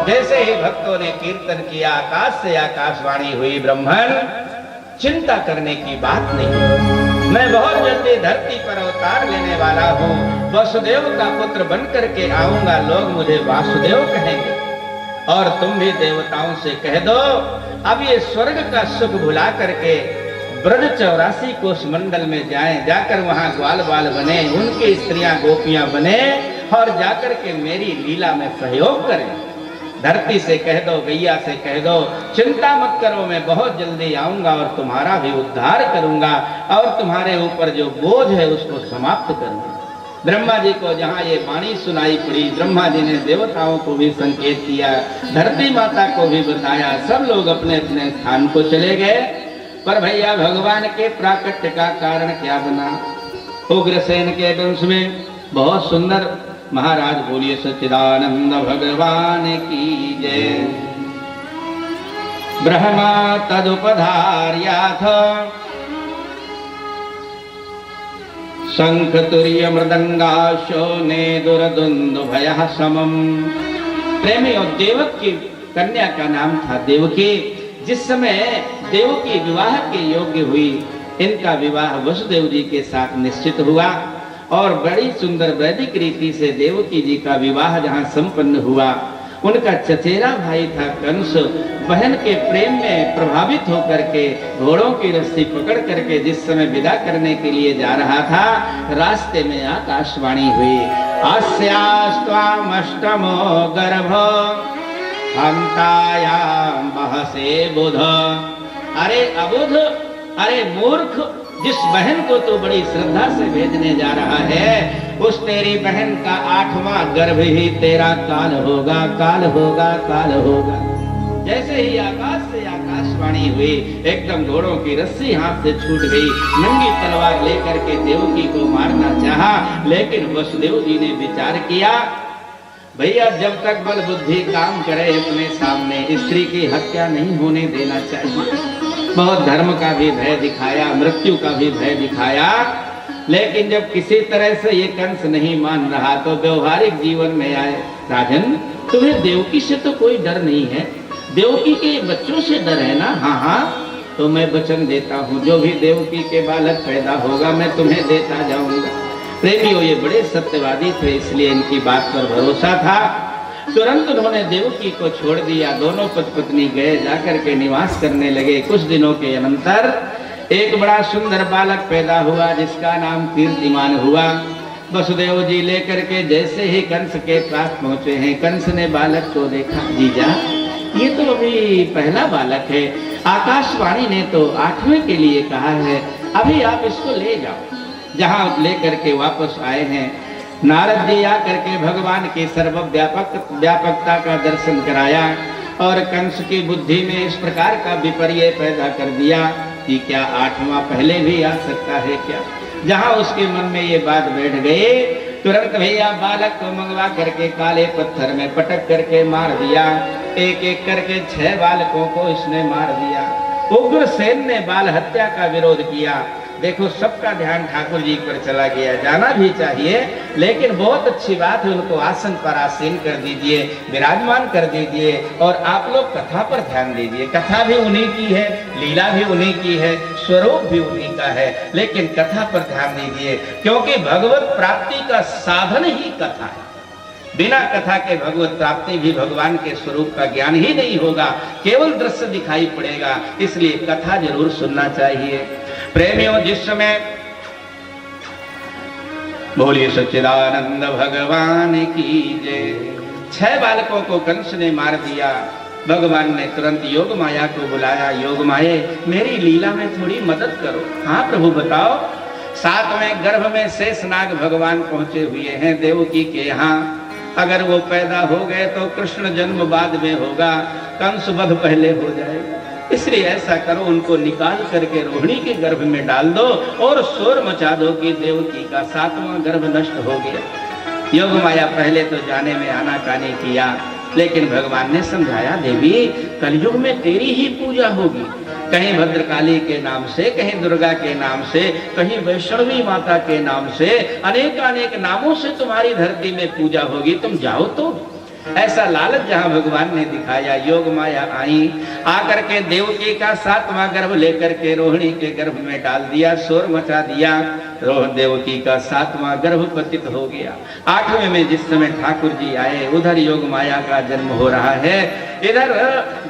जैसे ही भक्तों ने कीर्तन किया, आकाश से आकाशवाणी हुई, ब्रह्मन चिंता करने की बात नहीं, मैं बहुत जल्दी धरती पर अवतार लेने वाला हूँ, वसुदेव का पुत्र बन करके आऊंगा, लोग मुझे वासुदेव कहेंगे। और तुम भी देवताओं से कह दो अब ये स्वर्ग का सुख भुला करके ब्रज 84 कोष मंडल में जाएं, जाकर वहां ग्वाल बाल बने, उनकी स्त्रियां गोपियां बने और जाकर के मेरी लीला में सहयोग करें। धरती से कह दो, गैया से कह दो, चिंता मत करो, मैं बहुत जल्दी आऊंगा और तुम्हारा भी उद्धार करूंगा और तुम्हारे ऊपर जो बोझ है उसको समाप्त करूंगा। ब्रह्मा जी को जहाँ ये वाणी सुनाई पड़ी, ब्रह्मा जी ने देवताओं को भी संकेत किया, धरती माता को भी बताया, सब लोग अपने अपने स्थान को चले गए। पर भैया भगवान के प्राकट्य का कारण क्या बना? उग्रसेन के वंश में बहुत सुंदर, महाराज बोलिए सच्चिदानंद भगवान की जय। ब्रह्मा तदुपधार्याथ शंख तुर्य मृदंगाशो ने दुर्दुंदुभयः समम। प्रेमी और देवक की कन्या का नाम था देवकी। जिस समय देवकी विवाह के योग्य हुई, इनका विवाह वसुदेव जी के साथ निश्चित हुआ और बड़ी सुंदर वैदिक रीति से देवकी जी का विवाह जहाँ संपन्न हुआ। उनका चचेरा भाई था कंस, बहन के प्रेम में प्रभावित होकर के घोड़ों की रस्सी पकड़ करके जिस समय विदा करने के लिए जा रहा था, रास्ते में आकाशवाणी हुई, अस्यास्त्वाम अष्टमो गर्भ हंतायाम बहसे बुध। अरे अबुध, अरे मूर्ख, जिस बहन को तो बड़ी श्रद्धा से भेजने जा रहा है, उस तेरी बहन का 8वां गर्भ ही तेरा काल होगा, काल होगा, काल होगा। जैसे ही आकाश से आकाशवाणी हुई, एकदम घोड़ों की रस्सी हाथ से छूट गई, नंगी तलवार लेकर के देवकी को मारना चाहा, लेकिन वसुदेव जी ने विचार किया, भैया जब तक बल बुद्धि काम करे अपने सामने, स्त्री की हत्या नहीं होने देना चाहिए। बहुत धर्म का भी भय दिखाया, मृत्यु का भी भय दिखाया, लेकिन जब किसी तरह से ये कंस नहीं मान रहा तो व्यवहारिक जीवन में आए, राजन तुम्हें देवकी से तो कोई डर नहीं है, देवकी के बच्चों से डर है ना? हाँ हाँ, तो मैं वचन देता हूँ, जो भी देवकी के बालक पैदा होगा मैं तुम्हें देता जाऊंगा। प्रेमियों, ये बड़े सत्यवादी थे, इसलिए इनकी बात पर भरोसा था। तुरंत उन्होंने देवकी को छोड़ दिया, दोनों पति पत्नी गए, जाकर के निवास करने लगे। कुछ दिनों के अनंतर एक बड़ा सुंदर बालक पैदा हुआ जिसका नाम कीर्तिमान हुआ। वसुदेव जी लेकर के जैसे ही कंस के पास पहुंचे हैं, कंस ने बालक को देखा, जीजा ये तो अभी पहला बालक है, आकाशवाणी ने तो 8वें के लिए कहा है, अभी आप इसको ले जाओ। जहां लेकर के वापस आए हैं, नारद जी आकर के भगवान के व्यापकता का दर्शन कराया और कंस की बुद्धि में इस प्रकार का विपर्य पैदा कर दिया कि क्या 8वां पहले भी आ सकता है क्या। जहां उसके मन में ये बात बैठ गई, तुरंत भैया बालक को मंगवा करके काले पत्थर में पटक करके मार दिया। एक एक करके 6 बालकों को इसने मार दिया। उग्रसेन ने बाल हत्या का विरोध किया। देखो सबका ध्यान ठाकुर जी पर चला गया, जाना भी चाहिए, लेकिन बहुत अच्छी बात है, उनको आसन पर आसीन कर दीजिए, विराजमान कर दीजिए और आप लोग कथा पर ध्यान दीजिए। कथा भी उन्हीं की है, लीला भी उन्हीं की है, स्वरूप भी उन्हीं का है, लेकिन कथा पर ध्यान दीजिए, क्योंकि भगवत प्राप्ति का साधन ही कथा है। बिना कथा के भगवत प्राप्ति भी भगवान के स्वरूप का ज्ञान ही नहीं होगा, केवल दृश्य दिखाई पड़ेगा। इसलिए कथा जरूर सुनना चाहिए। प्रेमियों, जिस समय बोलिए सच्चिदानंद भगवान की जय। 6 बालकों को कंस ने मार दिया। भगवान ने तुरंत योग माया को बुलाया। योग माये, मेरी लीला में थोड़ी मदद करो। हाँ प्रभु बताओ। 7वें गर्भ में शेषनाग भगवान पहुंचे हुए हैं देवकी के यहाँ। अगर वो पैदा हो गए तो कृष्ण जन्म बाद में होगा, कंस वध पहले हो जाएगा। इसलिए ऐसा करो, उनको निकाल करके रोहिणी के गर्भ में डाल दो और शोर मचा दो कि देवकी का 7वां गर्भ नष्ट हो गया। योग माया पहले तो जाने में आनाकानी किया, लेकिन भगवान ने समझाया, देवी कलयुग में तेरी ही पूजा होगी। कहीं भद्रकाली के नाम से, कहीं दुर्गा के नाम से, कहीं वैष्णवी माता के नाम से, अनेक नामों से तुम्हारी धरती में पूजा होगी, तुम जाओ तो। ऐसा लालच जहां भगवान ने दिखाया, योग माया आई, आकर के देवकी का 7वां गर्भ लेकर के रोहिणी के गर्भ में डाल दिया, शोर मचा दिया। देवकी का 7वां गर्भ पतित हो गया। 8वें में जिस समय ठाकुर जी आए, उधर योग माया का जन्म हो रहा है, इधर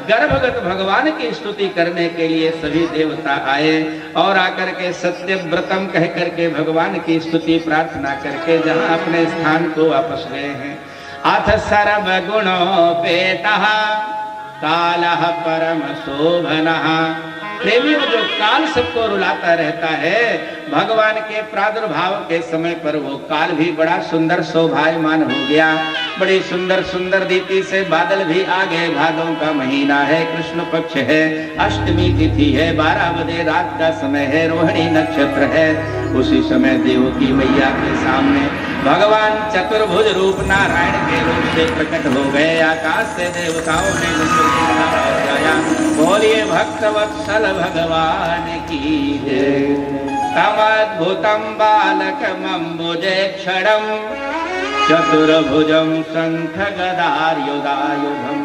गर्भगत भगवान की स्तुति करने के लिए सभी देवता आए और आकर के सत्य व्रतम कह करके भगवान की स्तुति प्रार्थना करके जहां अपने स्थान को वापस गए हैं। अथ सर्वगुणोपेतः कालः परम शोभनः। प्रेमियों, जो काल सबको रुलाता रहता है, भगवान के प्रादुर्भाव के समय पर वो काल भी बड़ा सुंदर शोभायमान हो गया। बड़ी सुंदर सुंदर दीप्ति से बादल भी आ गए। भादों का महीना है, कृष्ण पक्ष है, अष्टमी तिथि है, 12 बजे रात का समय है, रोहिणी नक्षत्र है। उसी समय देवकी मैया के सामने भगवान चतुर्भुज रूप नारायण के रूप से प्रकट हो गए। आकाश से देवताओं ने गाया, बोलिए भक्तवत्सल भगवान की जय। तमद्भुतम बालकमम्बुजे क्षणम चतुर्भुजम शंख गदायुधायुधम।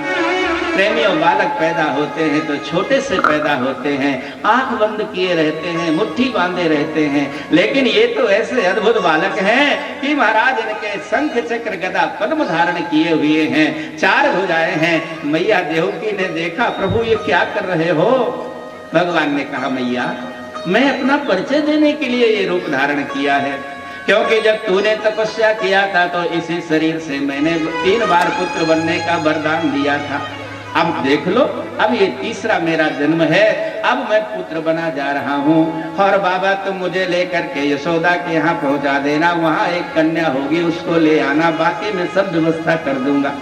प्रेमियों, बालक पैदा होते हैं तो छोटे से पैदा होते हैं, आंख बंद किए रहते हैं, मुट्ठी बांधे रहते हैं, लेकिन ये तो ऐसे अद्भुत बालक हैं कि महाराज इनके शंख चक्र गदा पद्म धारण किए हुए हैं, 4 भुजाएं हैं। मैया देवकी ने देखा, प्रभु ये क्या कर रहे हो? भगवान ने कहा, मैया मैं अपना परिचय देने के लिए ये रूप धारण किया है, क्योंकि जब तूने तपस्या किया था तो इसी शरीर से मैंने 3 बार पुत्र बनने का वरदान दिया था। अब देख लो, अब ये 3रा मेरा जन्म है, अब मैं पुत्र बना जा रहा हूँ। और बाबा तुम मुझे लेकर के यशोदा के यहाँ पहुँचा देना, वहाँ एक कन्या होगी, उसको ले आना, बाकी मैं सब व्यवस्था कर दूंगा।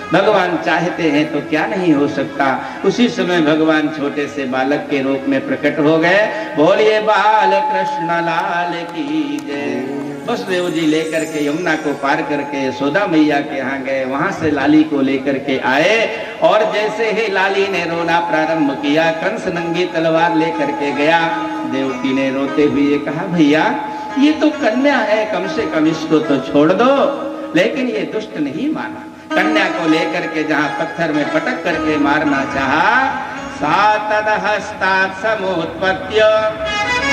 भगवान चाहते हैं तो क्या नहीं हो सकता। उसी समय भगवान छोटे से बालक के रूप में प्रकट हो गए। बोलिए बाल कृष्ण लाल की जय। वसुदेव जी लेकर के यमुना को पार करके यशोदा मैया के यहाँ गए, वहां से लाली को लेकर के आए और जैसे ही लाली ने रोना प्रारंभ किया, कंस नंगी तलवार लेकर के गया। देवकी ने रोते हुए कहा, भैया ये तो कन्या है, कम से कम इसको तो छोड़ दो। लेकिन ये दुष्ट नहीं माना, कन्या को लेकर के जहाँ पत्थर में पटक करके मारना चाहा, सातदहस्तात् समुत्पत्य,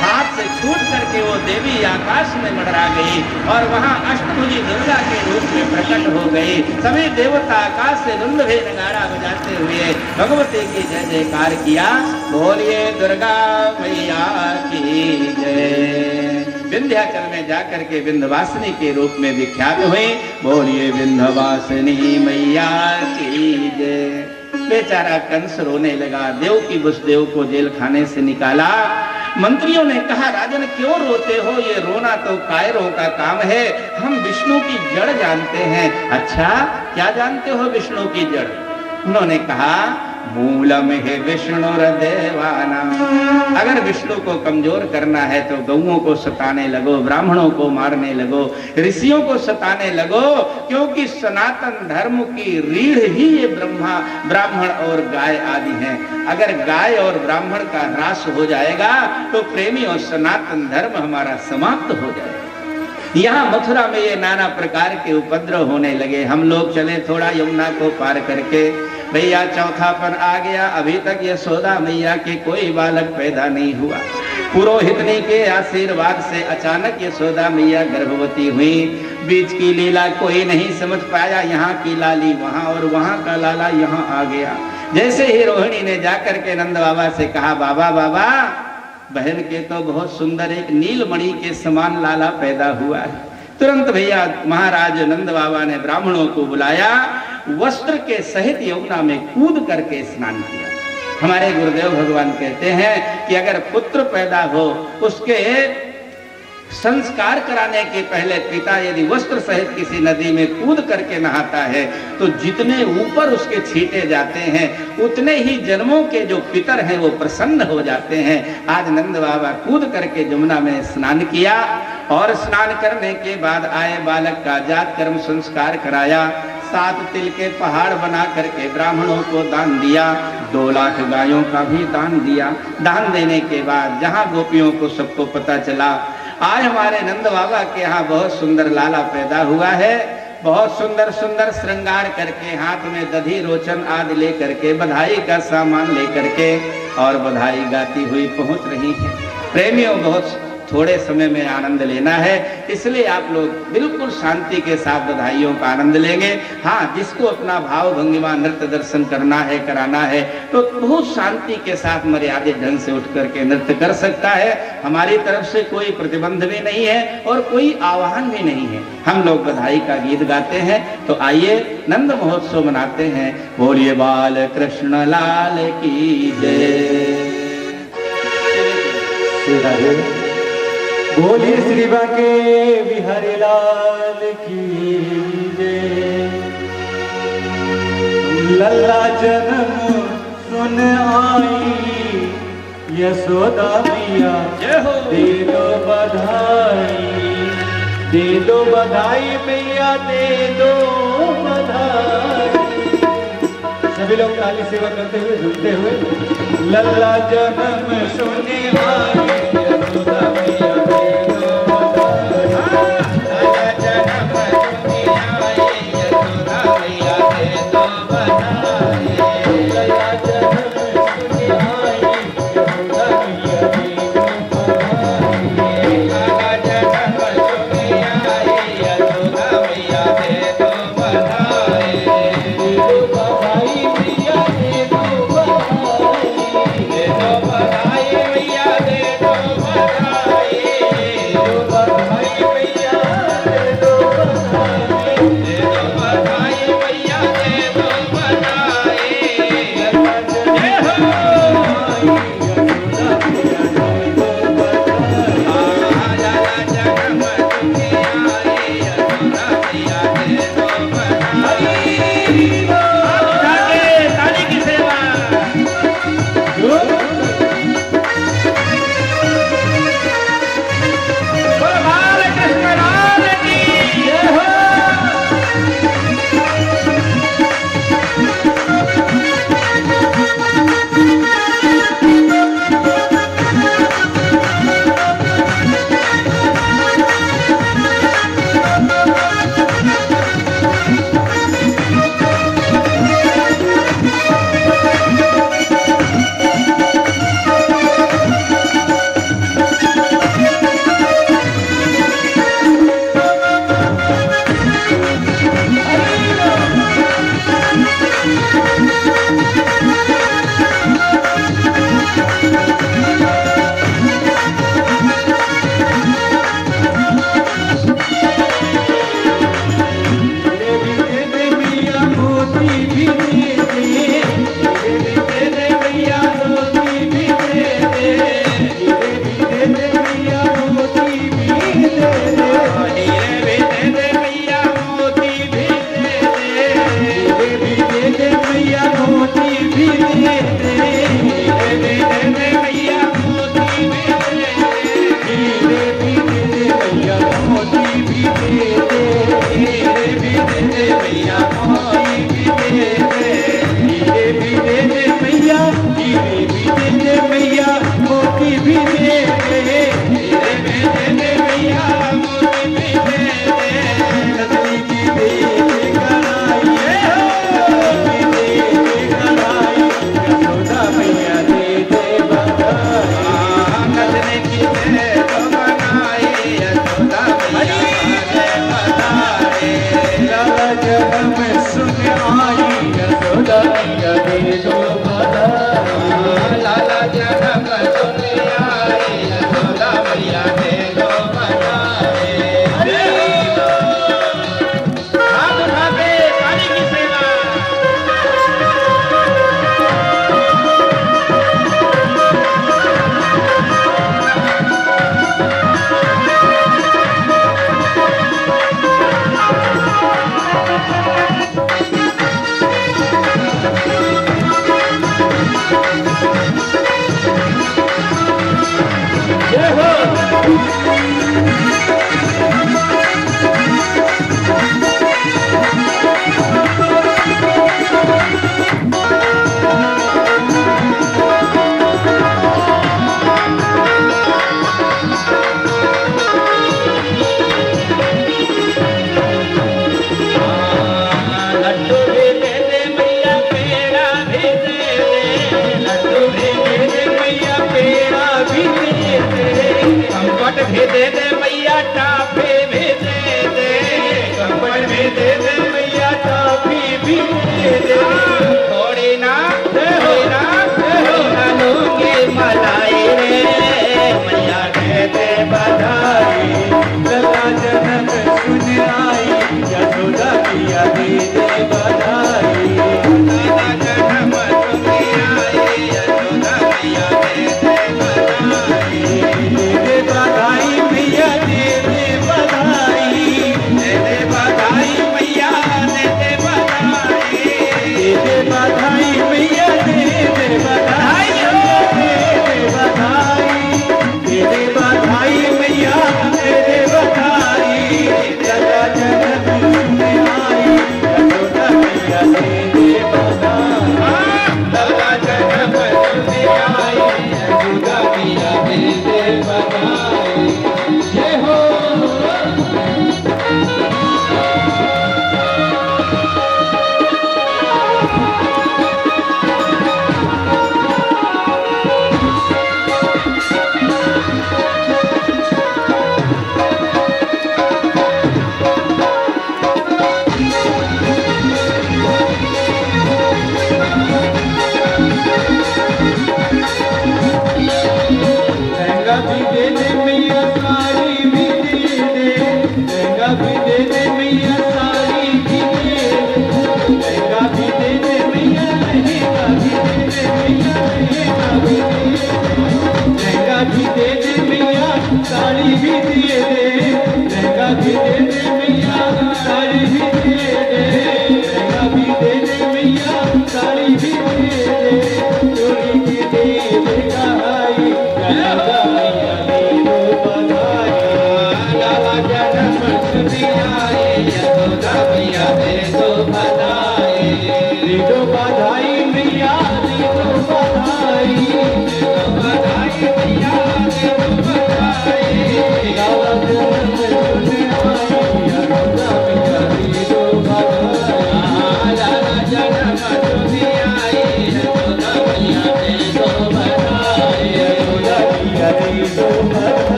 हाथ से छूट करके वो देवी आकाश में मंडरा गई और वहाँ अष्टभुजी दुर्गा के रूप में प्रकट हो गई। सभी देवता आकाश से धुंध भे नगाड़ा बजाते हुए भगवती की जय जयकार किया। बोलिए दुर्गा मैया की जय। विंध्याचल में जाकर के विंध्यवासिनी के रूप में विख्यात हुई। बोलिए विंध्यवासिनी मैया की जय। बेचारा कंस रोने लगा। देव की वसुदेव को जेल खाने से निकाला मंत्रियों ने कहा, राजन क्यों रोते हो? ये रोना तो कायरों का काम है, हम विष्णु की जड़ जानते हैं। अच्छा, क्या जानते हो विष्णु की जड़? उन्होंने कहा, मूलम हे विष्णुर्देवाना। अगर विष्णु को कमजोर करना है तो गौओं को सताने लगो, ब्राह्मणों को मारने लगो, ऋषियों को सताने लगो, क्योंकि सनातन धर्म की रीढ़ ही ये ब्राह्मण और गाय आदि हैं। अगर गाय और ब्राह्मण का ह्रास हो जाएगा तो प्रेमी और सनातन धर्म हमारा समाप्त हो जाएगा। यहाँ मथुरा में ये नाना प्रकार के उपद्रव होने लगे। हम लोग चले थोड़ा यमुना को पार करके, भैया चौथापन आ गया, अभी तक यशोदा मैया के कोई बालक पैदा नहीं हुआ। पुरोहितनी के आशीर्वाद से अचानक यशोदा मैया गर्भवती हुई। बीच की लीला कोई नहीं समझ पाया, यहाँ की लाली वहाँ और वहाँ का लाला यहाँ आ गया। जैसे ही रोहिणी ने जाकर के नंद बाबा से कहा, बाबा बाबा, बहन के तो बहुत सुंदर एक नीलमणि के समान लाला पैदा हुआ है। तुरंत भैया महाराज नंद बाबा ने ब्राह्मणों को बुलाया, वस्त्र के सहित यमुना में कूद करके स्नान किया। हमारे गुरुदेव भगवान कहते हैं कि अगर पुत्र पैदा हो, उसके संस्कार कराने के पहले पिता यदि वस्त्र सहित किसी नदी में कूद करके नहाता है तो जितने ऊपर उसके छींटे जाते हैं उतने ही जन्मों के जो पितर हैं वो प्रसन्न हो जाते हैं। आज नंद बाबा कूद करके यमुना में स्नान किया और स्नान करने के बाद आए बालक का जात कर्म संस्कार कराया। 7 तिल के पहाड़ बना करके ब्राह्मणों को दान दिया। 2 लाख गायों का भी दान दिया। दान देने के बाद जहाँ गोपियों को सबको पता चला आज हमारे नंद बाबा के यहाँ बहुत सुंदर लाला पैदा हुआ है, बहुत सुंदर सुंदर श्रृंगार करके हाथ में दधी रोचन आदि लेकर के बधाई का सामान लेकर के और बधाई गाती हुई पहुंच रही है। प्रेमियों, बहुत थोड़े समय में आनंद लेना है, इसलिए आप लोग बिल्कुल शांति के साथ बधाइयों का आनंद लेंगे। हाँ, जिसको अपना भाव भंगिमा नृत्य दर्शन करना है, कराना है, तो बहुत शांति के साथ मर्यादित ढंग से उठ करके नृत्य कर सकता है। हमारी तरफ से कोई प्रतिबंध भी नहीं है और कोई आह्वान भी नहीं है। हम लोग बधाई का गीत गाते हैं, तो आइए नंद महोत्सव मनाते हैं। बोलिए बाल कृष्ण लाल की जय।
बोलिए श्री बांके बिहारी लाल की जय। लल्ला जन्म सुन आई यशोदा मैया, दे दो बधाई, दे दो बधाई मैया, दे दो बधाई। सभी लोग ताली सेवा करते हुए झूमते हुए, लल्ला जन्म सुन आई यशोदा मैया,
दे दो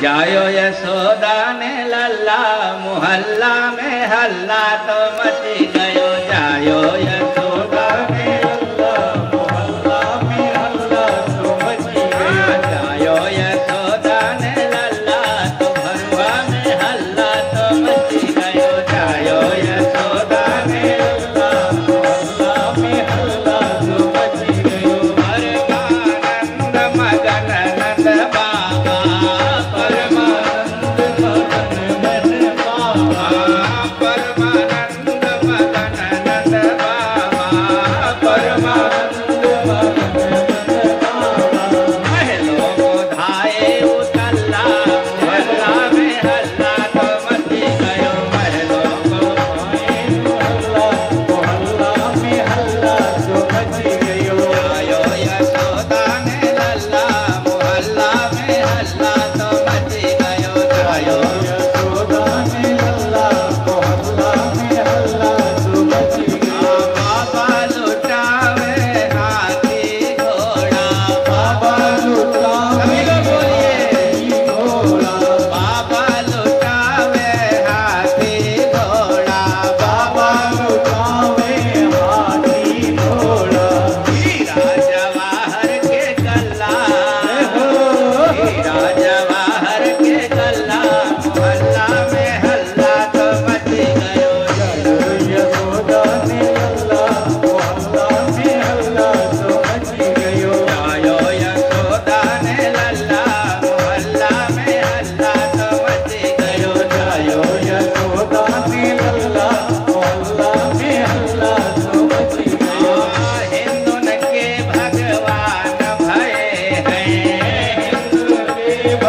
जायो यशोदा ने लल्ला मोहल्ला में हल्ला तो मची गयो। जायो यशोदा ने लल्ला मोहल्ला में हल्ला तो मची गयो। जायो यशोदा ने लल्ला तो भरुआ में हल्ला तो मची गयो। जायो यशोदा ने लल्ला मोहल्ला में हल्ला तो मची गयो। हर आनंद मगन नंद बाबा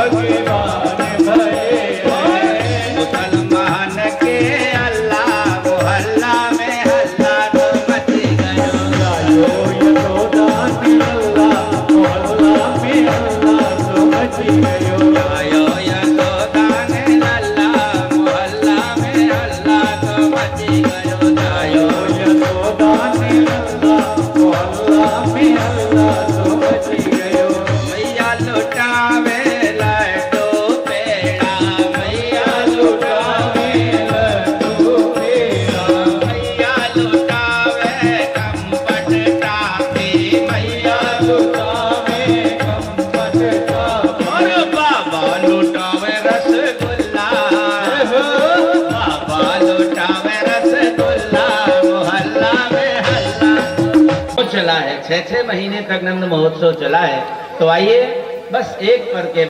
भगवान भये हैं।
मुसलमान के अल्लाह मोहल्ला में हल्ला तो मच गयो।
गायो यशोदा ने अल्लाह मोहल्ला में अल्लाह तो मच गयो।
गायो यशोदा ने अल्लाह मोहल्ला में अल्लाह तो मच गयो। गायो
यशोदा ने अल्लाह मोहल्ला में अल्लाह तो मच गयो।
मैया लुटावे लड्डू पेड़ा, मैया
लुटावे लड्डू पेड़ा,
मैया लुटावे कंपट टाफी, मैया
लुटावे कंपट टाफी।
और बाबा लुटावे रसगुल्ला, बाबा लुटावे रसगुल्ला मोहल्ला में हल्ला तो चला है। 6-6 महीने तक नंद महोत्सव चला है। तो आइए बस एक पर के